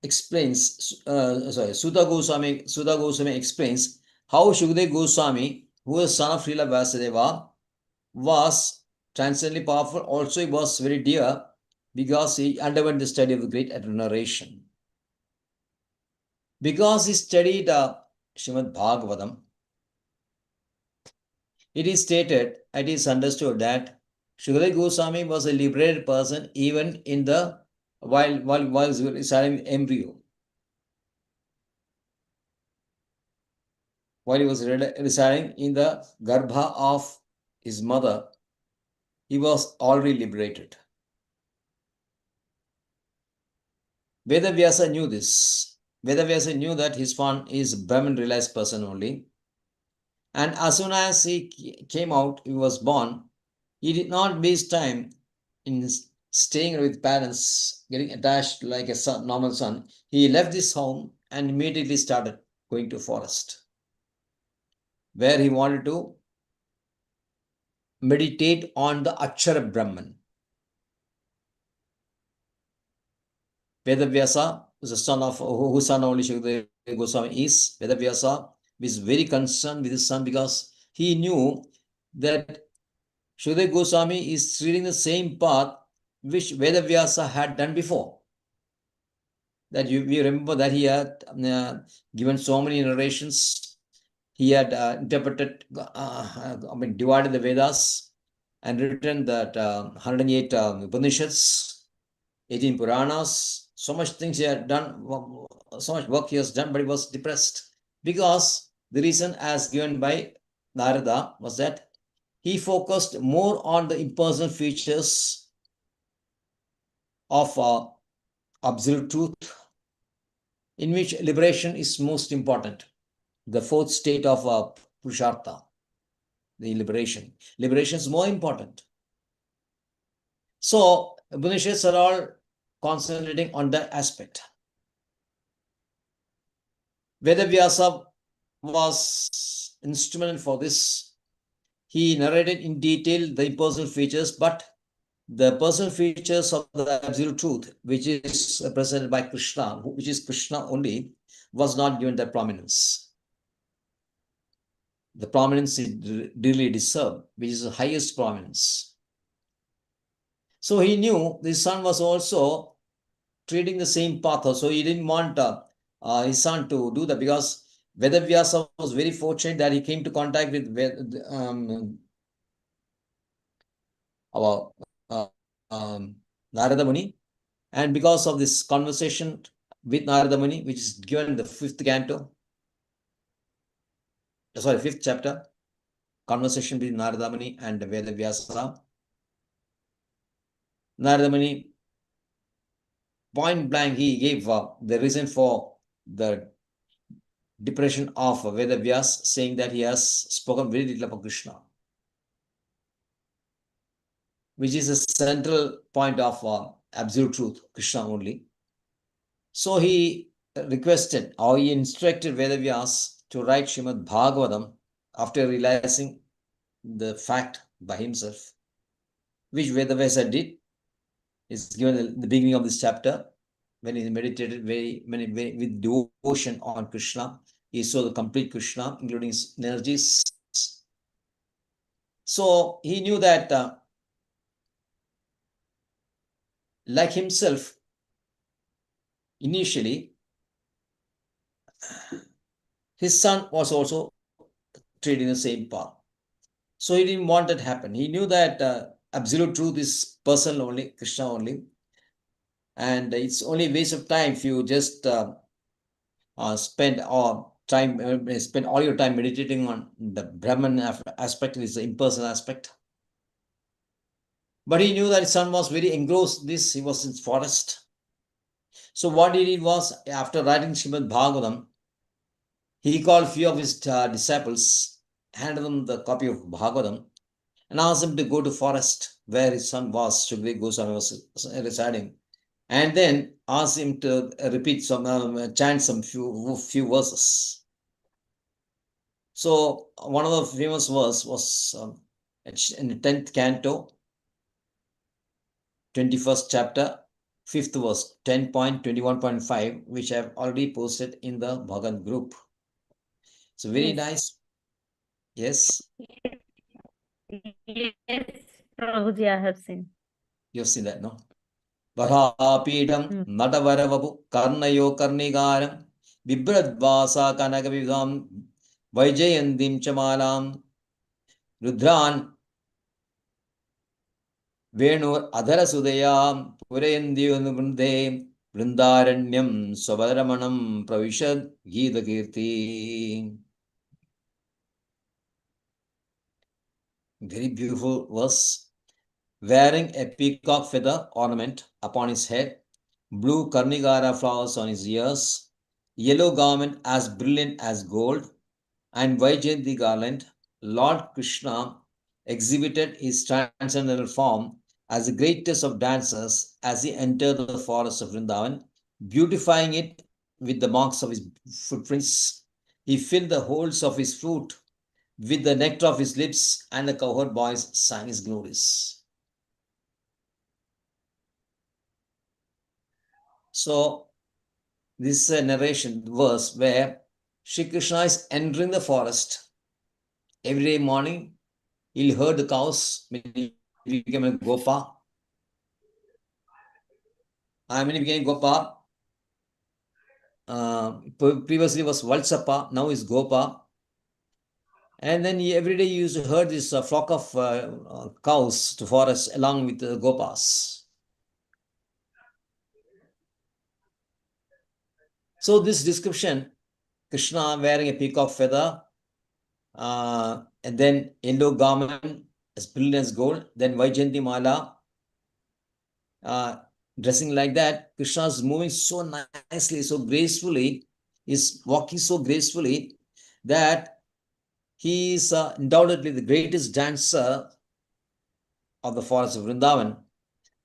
explains, Sutta Goswami explains how Shukadeva Goswami, who was son of Srila Vyasadeva, was transcendently powerful. Also, he was very dear because he underwent the study of the great narration. Because he studied Srimad Bhagavatam, it is stated, it is understood that Shukadeva Goswami was a liberated person even in the while residing embryo. While he was residing in the garbha of his mother, he was already liberated. Vedavyasa knew this. Vedavyasa knew that his son is a Brahman realized person only. And as soon as he came out, he was born, he did not waste time in staying with parents, getting attached like a son, normal son. He left his home and immediately started going to forest, where he wanted to meditate on the Akshara Brahman. Vedavyasa is the son of whose son only Shukadeva Goswami is. Vedavyasa is very concerned with his son because he knew that Shukadeva Goswami is treading the same path which Vedavyasa had done before. That we remember that he had given so many narrations. He had interpreted, divided the Vedas and written that 108 Upanishads, 18 Puranas. So much things he had done, so much work he has done, but he was depressed because the reason as given by Narada was that he focused more on the impersonal features of absolute truth, in which liberation is most important. The fourth state of Purushartha, the liberation. Liberation is more important. So, Upanishads are all concentrating on that aspect. Vedavyasa was instrumental for this. He narrated in detail the impersonal features, but the personal features of the absolute truth, which is represented by Krishna, which is Krishna only, was not given that prominence. The prominence it really deserved, which is the highest prominence. So he knew his son was also treading the same path, so he didn't want his son to do that, because Vedavyasa was very fortunate that he came to contact with our Narada Muni, and because of this conversation with Narada Muni, which is given in the 5th canto, 5th chapter, conversation between Narada Muni and Vedavyasa. Narada Muni, point blank, he gave the reason for the depression of Vedavyas, saying that he has spoken very little about Krishna, which is a central point of absolute truth, Krishna only. So he requested or he instructed Vedavyas to write Srimad Bhagavatam after realizing the fact by himself, which Vedavyasa did. Is given at the beginning of this chapter when he meditated with devotion on Krishna. He saw the complete Krishna, including his energies. So he knew that, like himself, initially, his son was also treated in the same path. So he didn't want that to happen. He knew that absolute truth is personal only, Krishna only. And it's only a waste of time if you just spend all your time meditating on the Brahman aspect, is the impersonal aspect. But he knew that his son was very engrossed in this. He was in the forest. So what he did was, after writing Srimad Bhagavatam, he called few of his disciples, handed them the copy of Bhagavatam, and asked them to go to forest where his son was, Shukdev Goswami was residing, and then asked him to chant some few verses. So one of the famous verse was in the 10th canto, 21st chapter, 5th verse, 10.21.5, which I have already posted in the Bhagan group. So very Yes. nice. Yes, Yes, Prabhuji, I have seen. you've seen that, no? Varapidam Nadavaravabu Karnayo Karnigaram Vibradvasa Kanagavigam Vaijayandim Chamalam Rudran Venur Adhara Sudayam Purayandiyunubunde Vrindaranyam Svabaramanam Pravishad Gita Kirti. Very beautiful verse. Wearing a peacock feather ornament upon his head, blue karnigara flowers on his ears, yellow garment as brilliant as gold, and Vaijayanti garland, Lord Krishna exhibited his transcendental form as the greatest of dancers as he entered the forest of Vrindavan, beautifying it with the marks of his footprints. He filled the holes of his flute with the nectar of his lips, and the cowherd boys sang his glories. So this is a narration verse where Shri Krishna is entering the forest. Every day morning, he'll herd the cows. Many became a Gopa. Many became Gopa. Previously was Valsapa, now is Gopa. And then every day he used to herd this flock of cows to forest along with the Gopas. So this description, Krishna wearing a peacock feather, and then yellow garment as brilliant as gold, then Vaijayanti Mala, dressing like that. Krishna is moving so nicely, so gracefully, is walking so gracefully that he is undoubtedly the greatest dancer of the forest of Vrindavan.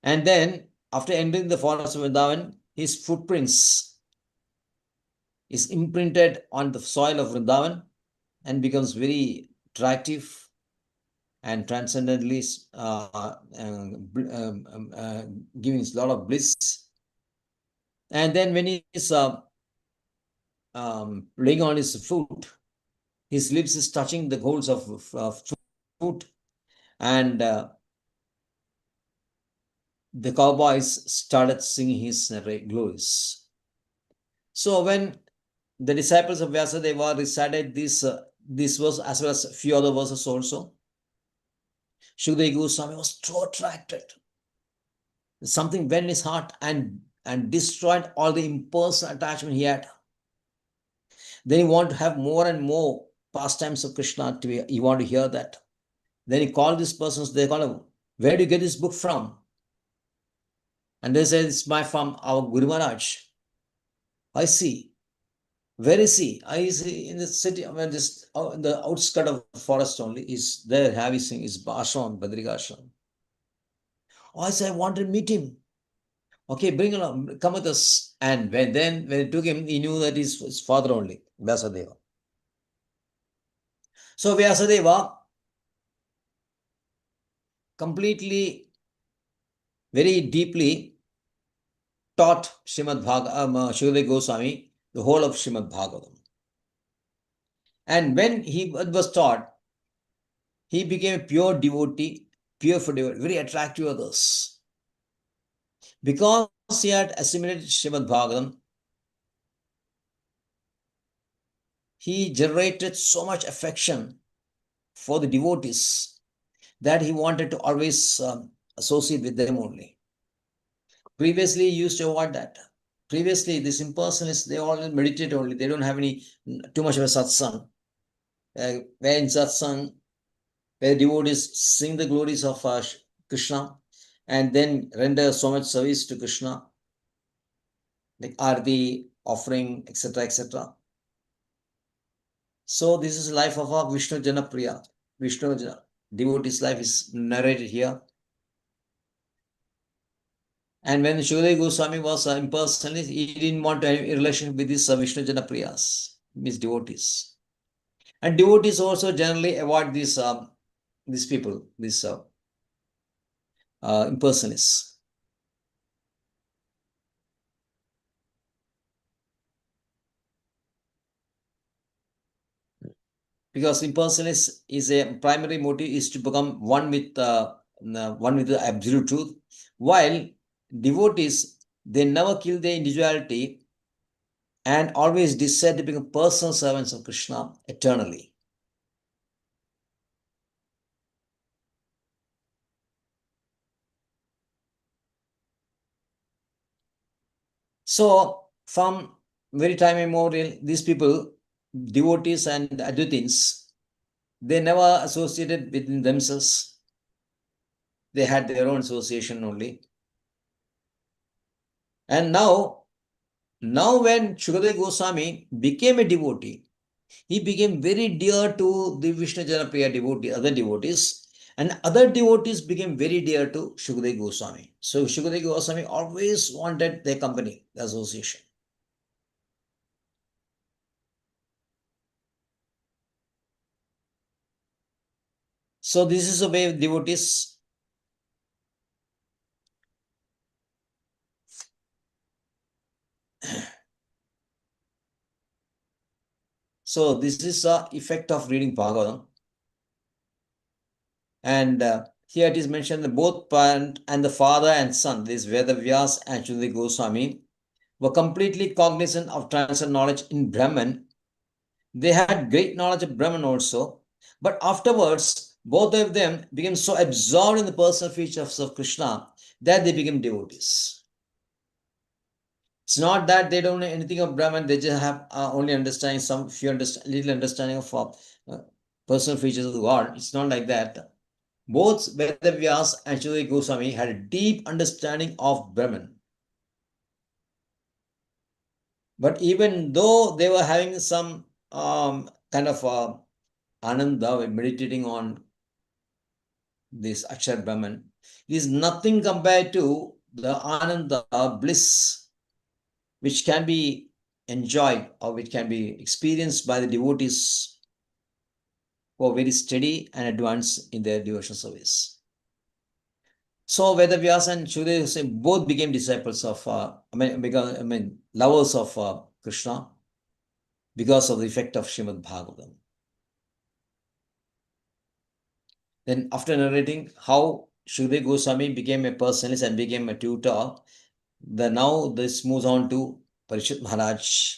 And then after entering the forest of Vrindavan, his footprints is imprinted on the soil of Vrindavan and becomes very attractive and transcendently giving a lot of bliss. And then when he is laying on his foot, his lips is touching the holes of foot, and the cowboys started singing his glories. So when the disciples of Vyasadeva recited this verse as well as a few other verses also, Shukdev Goswami was so attracted. Something went in his heart and destroyed all the impersonal attachment he had. Then he wanted to have more and more pastimes of Krishna. He wanted to hear that. Then he called these persons, they called him, where do you get this book from? And they said, it's from our Guru Maharaj. I see. Where is he? Is he in the city? I mean, just in the outskirt of the forest only. He's there having his ashram, Badrikashram. I said, I want to meet him. Okay, bring along, come with us. And when it took him, he knew that he's his father only, Vyasadeva. So Vyasadeva completely, very deeply taught Shukadeva Goswami the whole of Srimad Bhagavatam. And when he was taught, he became a pure devotee, pure for devotee, very attractive to others. Because he had assimilated Srimad Bhagavatam, he generated so much affection for the devotees that he wanted to always associate with them only. Previously, he used to avoid that. Previously, these impersonalists, they all meditate only. They don't have any too much of a satsang. Where in satsang, where devotees sing the glories of Krishna and then render so much service to Krishna, like arti, offering, etc., etc. So this is the life of our Vishnu Janapriya. Vishnu devotee's life is narrated here. And when Shukadeva Goswami was impersonalist, he didn't want to have a relationship with these Vishnu Janapriyas, his devotees. And devotees also generally avoid these people, these impersonalists. Because impersonalist is a primary motive is to become one with the absolute truth, while devotees, they never kill their individuality and always decide to become personal servants of Krishna eternally. So from very time immemorial, these people, devotees and Advaitins, they never associated within themselves. They had their own association only. And now when Shukadeva Goswami became a devotee, he became very dear to the Vishnu Janapriya devotee, other devotees, and other devotees became very dear to Shukadeva Goswami. So Shukadeva Goswami always wanted their company, the association. So this is the way devotees so this is the effect of reading Bhagavatam. And here it is mentioned that both parent and the father and son, this Vedavyas and Shukadeva Goswami, were completely cognizant of transcendental knowledge in Brahman. They had great knowledge of Brahman also, but afterwards, both of them became so absorbed in the personal features of Krishna that they became devotees. It's not that they don't know anything of Brahman, they just have only understanding, little understanding of personal features of God. It's not like that. Both Vedavyas and Shukadeva Goswami had a deep understanding of Brahman. But even though they were having some kind of ananda, meditating on this Akshar Brahman, is nothing compared to the ananda bliss which can be enjoyed or which can be experienced by the devotees who are very steady and advanced in their devotional service. So Vedavyasa and Shukadeva both became disciples of, lovers of Krishna because of the effect of Srimad Bhagavatam. Then after narrating how Shukadeva Goswami became a personalist and became a tutor, now this moves on to Parishit Maharaj.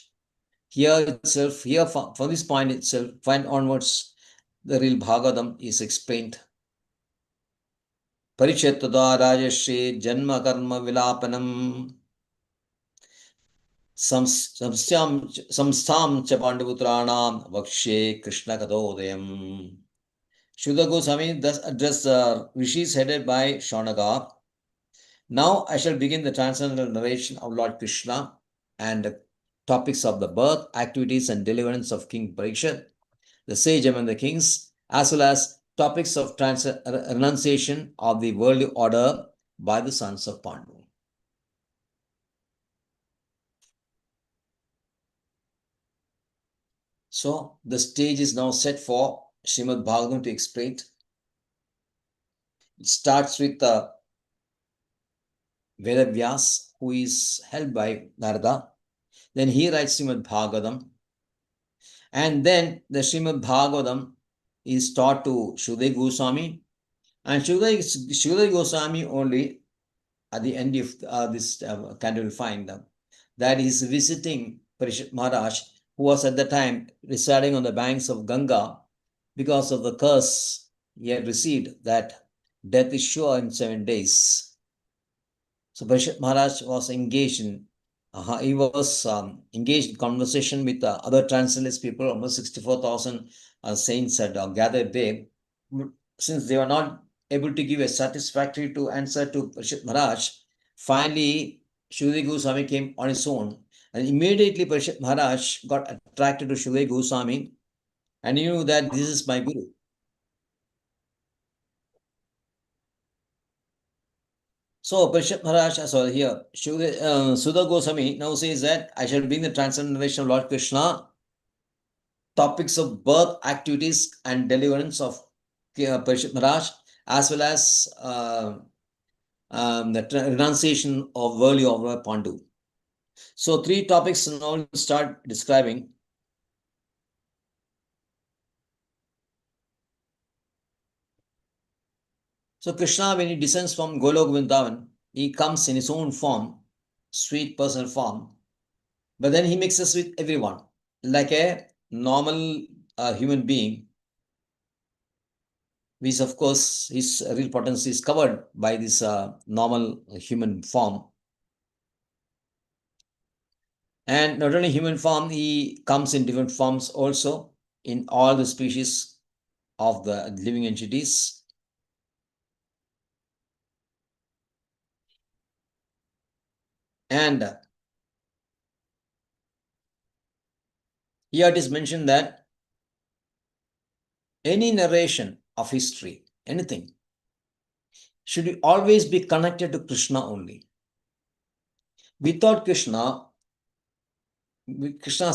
Here from this point itself, point onwards, the real Bhagavatam is explained. Parichettada Rajashri Janma Karma Vilapanam Samstham cha Pandavutranam Vakshe Krishna Katodayam. Shukadeva Goswami thus addressed rishis headed by Shaunaka. Now I shall begin the transcendental narration of Lord Krishna and topics of the birth, activities, and deliverance of King Parikshit, the sage among the kings, as well as topics of renunciation of the worldly order by the sons of Pandu. So the stage is now set for Srimad Bhagavatam to explain. It starts with Vedavyas, who is held by Narada. Then he writes Srimad Bhagavatam. And then the Srimad Bhagavatam is taught to Shukadeva Goswami. And Shukadeva Goswami only at the end of this canto will find that he is visiting Parishit Maharaj, who was at the time residing on the banks of Ganga because of the curse he had received that death is sure in 7 days. So Parishit Maharaj was engaged in engaged in conversation with other transcendentalist people. Almost 64,000 saints had gathered there. Since they were not able to give a satisfactory answer to Parishit Maharaj, finally Shukadeva Goswami came on his own, and immediately Parishit Maharaj got attracted to Shukadeva Goswami, and he knew that this is my guru. So Parishit Maharaj, here, Sudha Goswami now says that I shall bring the transcendentation of Lord Krishna, topics of birth, activities, and deliverance of Parishit Maharaj, as well as the renunciation of worldly order Pandu. So 3 topics now start describing. So Krishna, when he descends from Golok Vrindavan, he comes in his own form, sweet personal form, but then he mixes with everyone like a normal human being, which of course his real potency is covered by this normal human form. And not only human form, he comes in different forms also in all the species of the living entities. And here it is mentioned that any narration of history, anything, should always be connected to Krishna only. Without Krishna's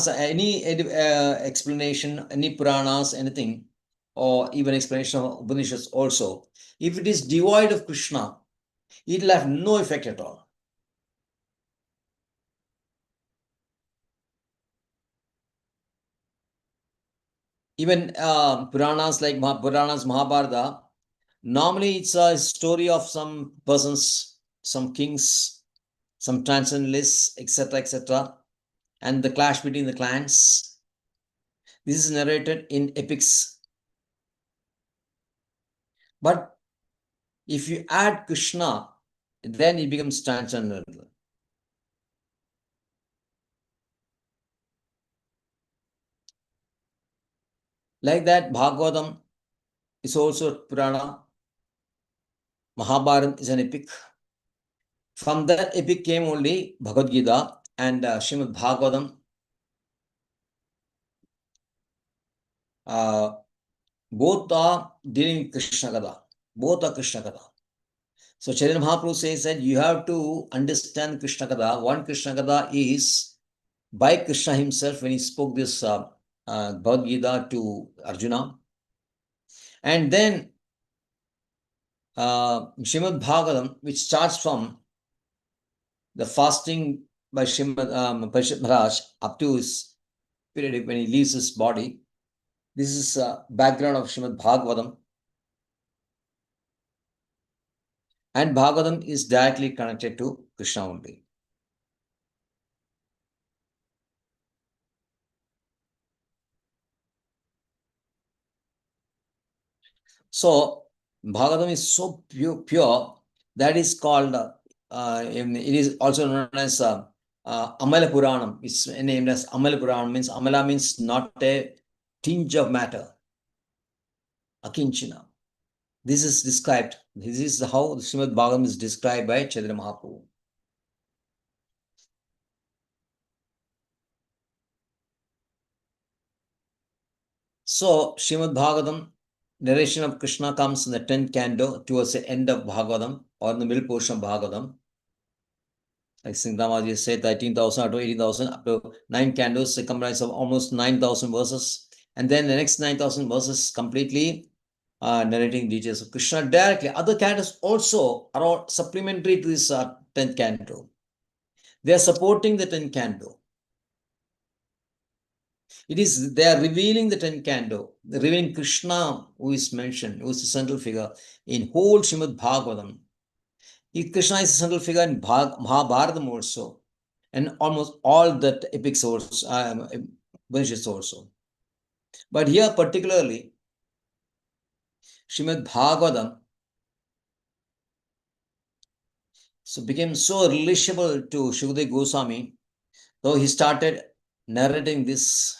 any explanation, any Puranas, anything, or even explanation of Upanishads also, if it is devoid of Krishna, it will have no effect at all. Even Puranas like Mahabharata, normally it's a story of some persons, some kings, some transcendentalists, etc., etc., and the clash between the clans. This is narrated in epics. But if you add Krishna, then it becomes transcendental. Like that, Bhagavatam is also Purana. Mahabharata is an epic. From that epic came only Bhagavad Gita and Srimad Bhagavatam. Both are dealing with Krishna Katha. Both are Krishna Katha. So Chaitanya Mahaprabhu says that you have to understand Krishna Katha. One Krishna Katha is by Krishna himself when he spoke this Bhagavad Gita to Arjuna. And then Srimad Bhagavatam, which starts from the fasting by Parishit Maharaj up to his period when he leaves his body. This is background of Srimad Bhagavatam. And Bhagavatam is directly connected to Krishna only. So Bhagavatam is so pure that is called, it is also known as Amala Puranam. It's named as Amala Puranam. Means Amala means not a tinge of matter. Akinchana. This is described. This is how Srimad Bhagavatam is described by Chaitanya Mahaprabhu. So, Srimad Bhagavatam, narration of Krishna comes in the 10th canto towards the end of Bhagavatam or in the middle portion of Bhagavatam. Like Singh said, 13,000 up to 18,000, up to 9 cantos, comprise of almost 9,000 verses. And then the next 9,000 verses completely narrating details of Krishna directly. Other cantos also are supplementary to this 10th canto. They are supporting the 10th canto. They are revealing the 10th canto, revealing Krishna, who is mentioned, who is the central figure in whole Srimad Bhagavatam. Krishna is the central figure in Mahabharatam also, and almost all the epic sources, also. But here particularly, Srimad Bhagavatam became so relatable to Shukadeva Goswami, though he started narrating this.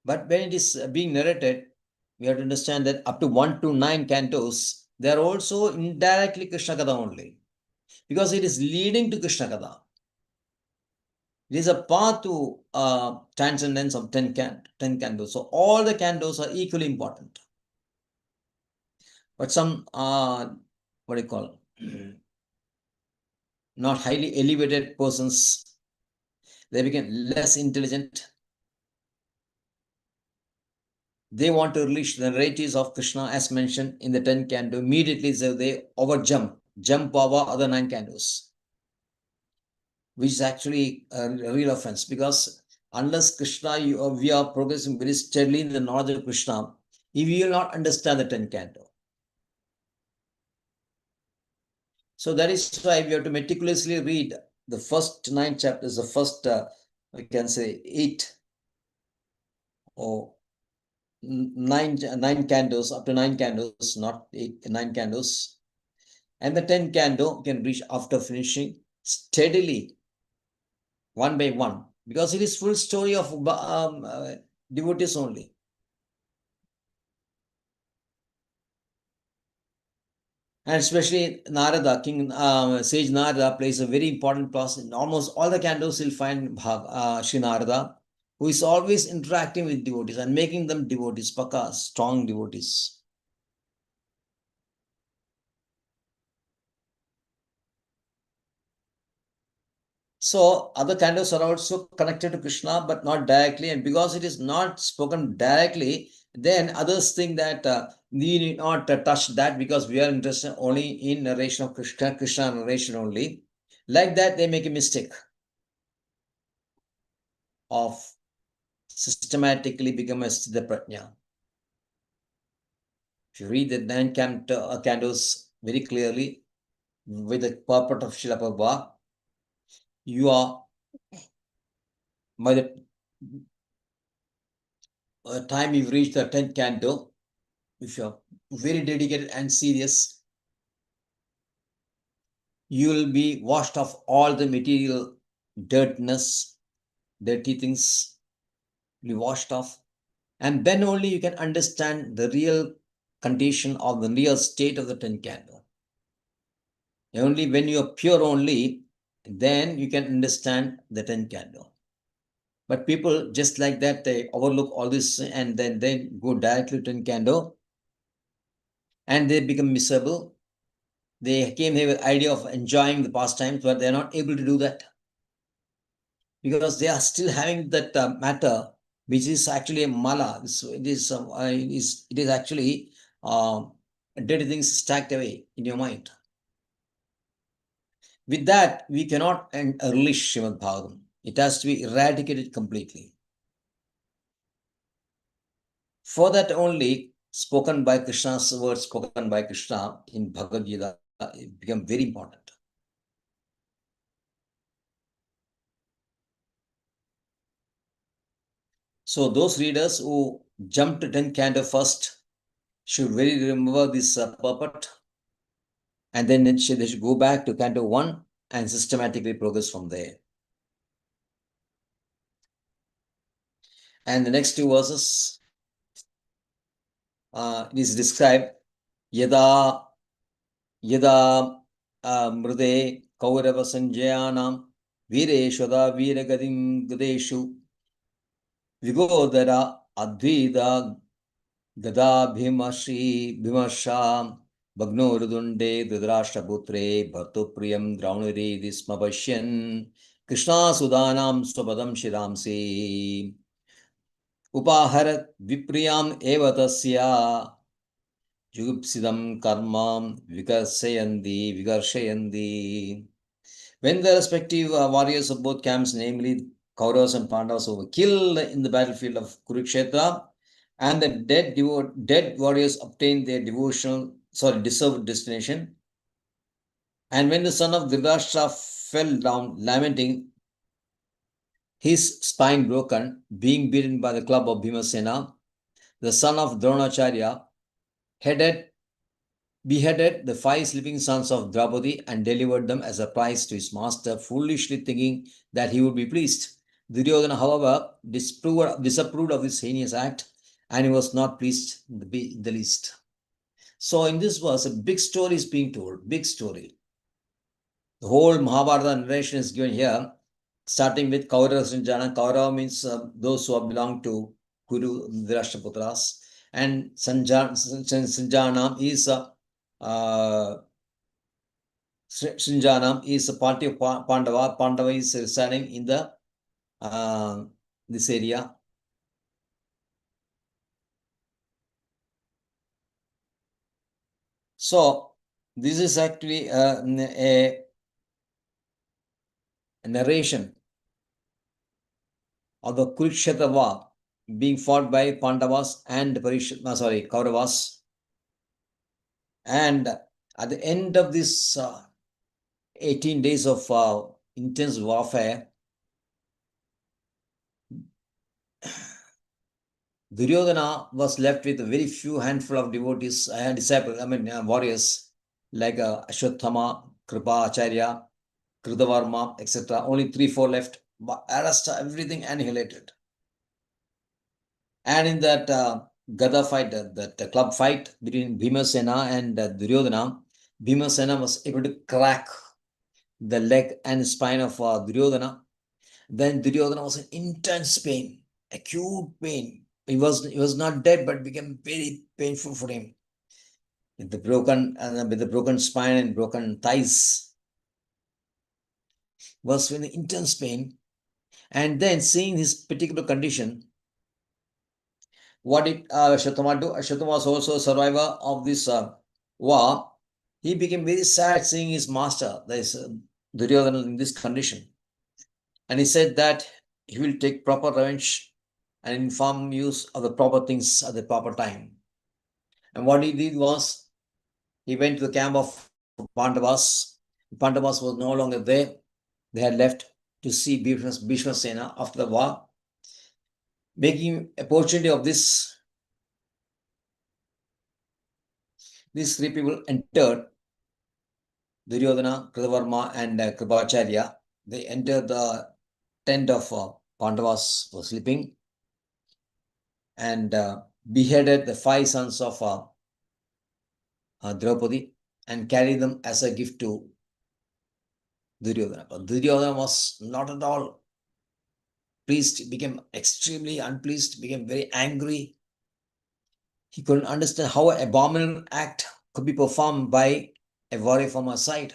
But when it is being narrated, we have to understand that up to 1 to 9 cantos, they are also indirectly Krishna Katha only, because it is leading to Krishna Katha. It is a path to transcendence of 10 cantos. So all the cantos are equally important. But some, what do you call, not highly elevated persons, they became less intelligent. They want to release the narratives of Krishna as mentioned in the 10 canto. Immediately so they jump over other 9 cantos, which is actually a real offense, because unless Krishna, we are progressing very steadily in the knowledge of Krishna, we will not understand the 10 canto. So that is why we have to meticulously read the first 9 chapters, the first, we can say 8 or 9 cantos, up to 9 cantos, not 8, 9 cantos. And the 10 canto can reach after finishing steadily, one by one, because it is full story of devotees only. And especially Narada, Sage Narada plays a very important part. In almost all the cantos you'll find Sri Narada, who is always interacting with devotees and making them devotees, strong devotees. So other cantos are also connected to Krishna, but not directly. And because it is not spoken directly, then others think that we need not touch that, because we are interested only in narration of Krishna narration only. Like that, they make a mistake of systematically become a Siddha Prajna. If you read the 9 cantos very clearly with the purport of Srila Prabhupada, you are, by the time you've reached the 10th canto, if you're very dedicated and serious, you will be washed off all the material dirty things, be washed off. And then only you can understand the real condition of the real state of the 10th canto. Only when you are pure only, then you can understand the 10th canto. But people just like that, they overlook all this and then they go directly to 10th canto and they become miserable. They came here with the idea of enjoying the pastimes, but they're not able to do that, because they are still having that matter, which is actually a mala. It is actually dirty things stacked away in your mind. With that, we cannot release Srimad Bhagavatam. It has to be eradicated completely. For that only, spoken by Krishna's words, spoken by Krishna in Bhagavad Gita, it become very important. So those readers who jump to 10th canto first should really remember this purport, and then they should go back to canto 1 and systematically progress from there. And the next 2 verses, it is described, Yada mride kaurava sanjayanam vireshwada viragadim gudeshu Vigodara Advida Gada Bhimasha Bhagnurudunde Dhritarashtraputre Bhartupriyam Draunari Dismabashyan Krishna Sudanam Swapadam Shiramsi Upaharat Vipriyam Evatasya Jugupsidam Karmam Vigarshayandi. When the respective warriors of both camps, namely Kauravas and Pandavas, were killed in the battlefield of Kurukshetra, and the dead warriors obtained their deserved destination. And when the son of Dhritarashtra fell down lamenting, his spine broken, being beaten by the club of Bhimasena, the son of Dronacharya beheaded the 5 sleeping sons of Draupadi and delivered them as a prize to his master, foolishly thinking that he would be pleased. Duryodhana, however, disapproved of this heinous act, and he was not pleased in the least. So in this verse, a big story is being told, big story. The whole Mahabharata narration is given here, starting with Kaurava Sanjana. Kaurava means those who have belonged to Kuru Dhritarashtraputras, and Sanjana is Srinjanam is a party of Pandava. Pandava is residing in the this area. So this is actually a narration of the Kurukshetra war being fought by Pandavas and Kauravas. And at the end of this 18 days of intense warfare, Duryodhana was left with a very few handful of devotees, warriors like Ashwathama, Kripa Acharya, Kritavarma, etc. Only 3-4 left. But rest everything annihilated. And in that Gada fight, that club fight between Bhimasena and Duryodhana, Bhimasena was able to crack the leg and spine of Duryodhana. Then Duryodhana was in intense pain, acute pain. He was not dead, but became very painful for him. With the broken spine and broken thighs, was in intense pain. And then seeing his particular condition, what did Ashwathama do? Ashwathama was also a survivor of this war. He became very sad seeing his master, that is Duryodhana, in this condition. And he said that he will take proper revenge and inform use of the proper things at the proper time. And what he did was, he went to the camp of Pandavas. Pandavas was no longer there. They had left to see Bhishma Sena after the war. Making opportunity of this, these 3 people entered, Duryodhana, Kritavarma and Kripacharya. They entered the tent of Pandavas who were sleeping, and beheaded the 5 sons of Draupadi and carried them as a gift to Duryodhana. But Duryodhana was not at all pleased, became extremely unpleased, became very angry. He couldn't understand how an abominable act could be performed by a warrior from our side.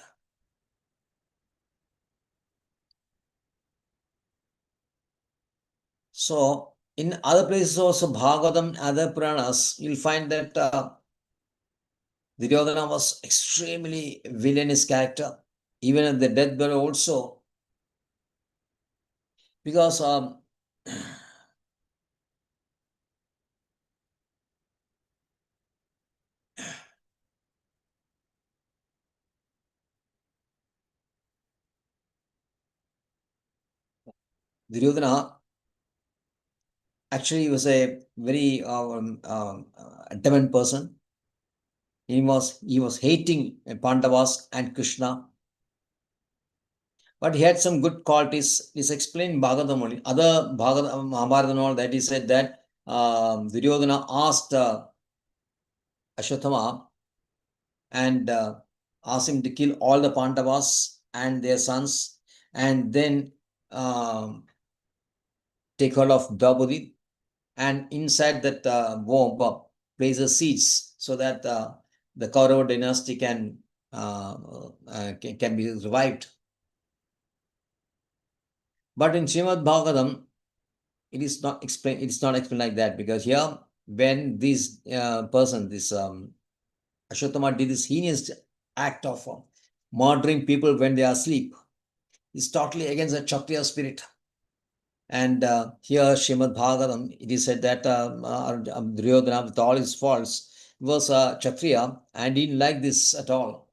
So, in other places also, Bhagavatam, other Puranas, you'll find that Duryodhana was extremely villainous character, even at the deathbed also, because Duryodhana actually was a very adamant person. He was hating Pandavas and Krishna, but he had some good qualities. It's explained in Bhagavatam only. Other Mahabharata and all that, he said that Duryodhana asked Ashwathama and asked him to kill all the Pandavas and their sons, and then take hold of Draupadi and inside that womb places seeds so that the Kaurava dynasty can be revived. But in Srimad Bhagavatam, it is not explained. It's not explained like that, because here, when this person, this Ashwatthama, did this heinous act of murdering people when they are asleep, is totally against the Kshatriya spirit. And here, Srimad Bhagavatam, it is said that Duryodhana, with all his faults, was a Kshatriya and he didn't like this at all.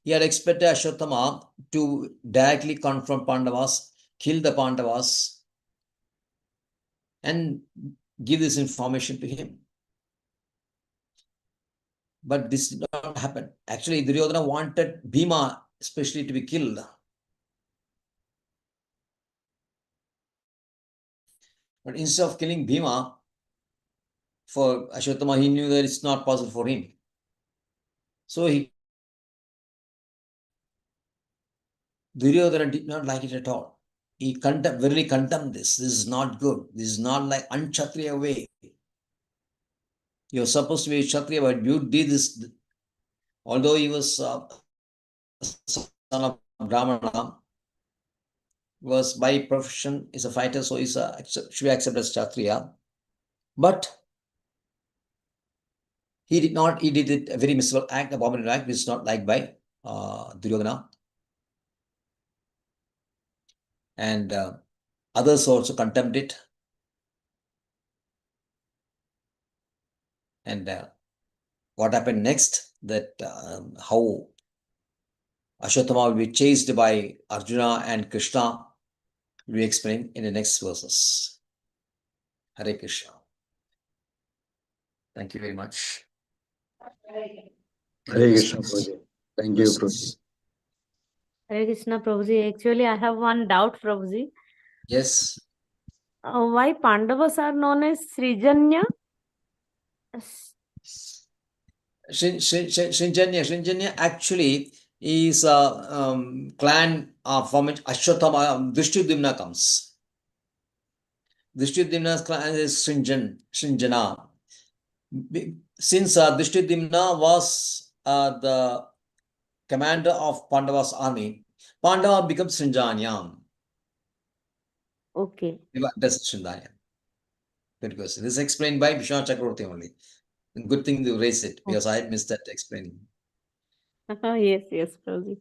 He had expected Ashwatthama to directly confront Pandavas, kill the Pandavas, and give this information to him. But this did not happen. Actually, Duryodhana wanted Bhima especially to be killed. But instead of killing Bhima, for Ashwatthama, he knew that it's not possible for him. So Duryodhana did not like it at all. He really condemned this. This is not good. This is not like unkshatriya way. You're supposed to be a Kshatriya, but you did this. Although he was son of Brahmana, was by profession is a fighter, so he's should be accepted as Kshatriya. But he did not. He did it a very miserable act, abominable act, which is not liked by Duryodhana. And others also condemned it. And what happened next? That how Ashwatthama will be chased by Arjuna and Krishna will be explained in the next verses. Hare Krishna. Thank you very much. Hare Krishna, Prabhuji. Thank you, Prabhuji. Hare Krishna, Prabhuji. Actually, I have one doubt, Prabhuji. Yes. Why Pandavas are known as Srijanya? Srinjanya actually is a clan from which Ashwatthama, Drishtidimna comes. Drishtidimna's clan is Srinjana. Since Drishtidimna was the commander of Pandava's army, Pandava becomes Srinjanya. Okay. That's Srinjanya. Good question. This is explained by Vishwanath Chakravarti only. Good thing you raised it, because I missed that explaining. Yes, yes, Prabhuji.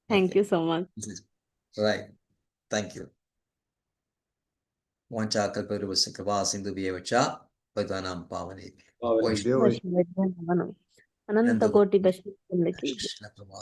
Thank you so much. Right. Thank you. Vancha kalparubhasya kripa sindhubhyev cha padvanam pavane. Pavanebhyo Ananta Koti Vaishnavindaki. Krishna Prabhu.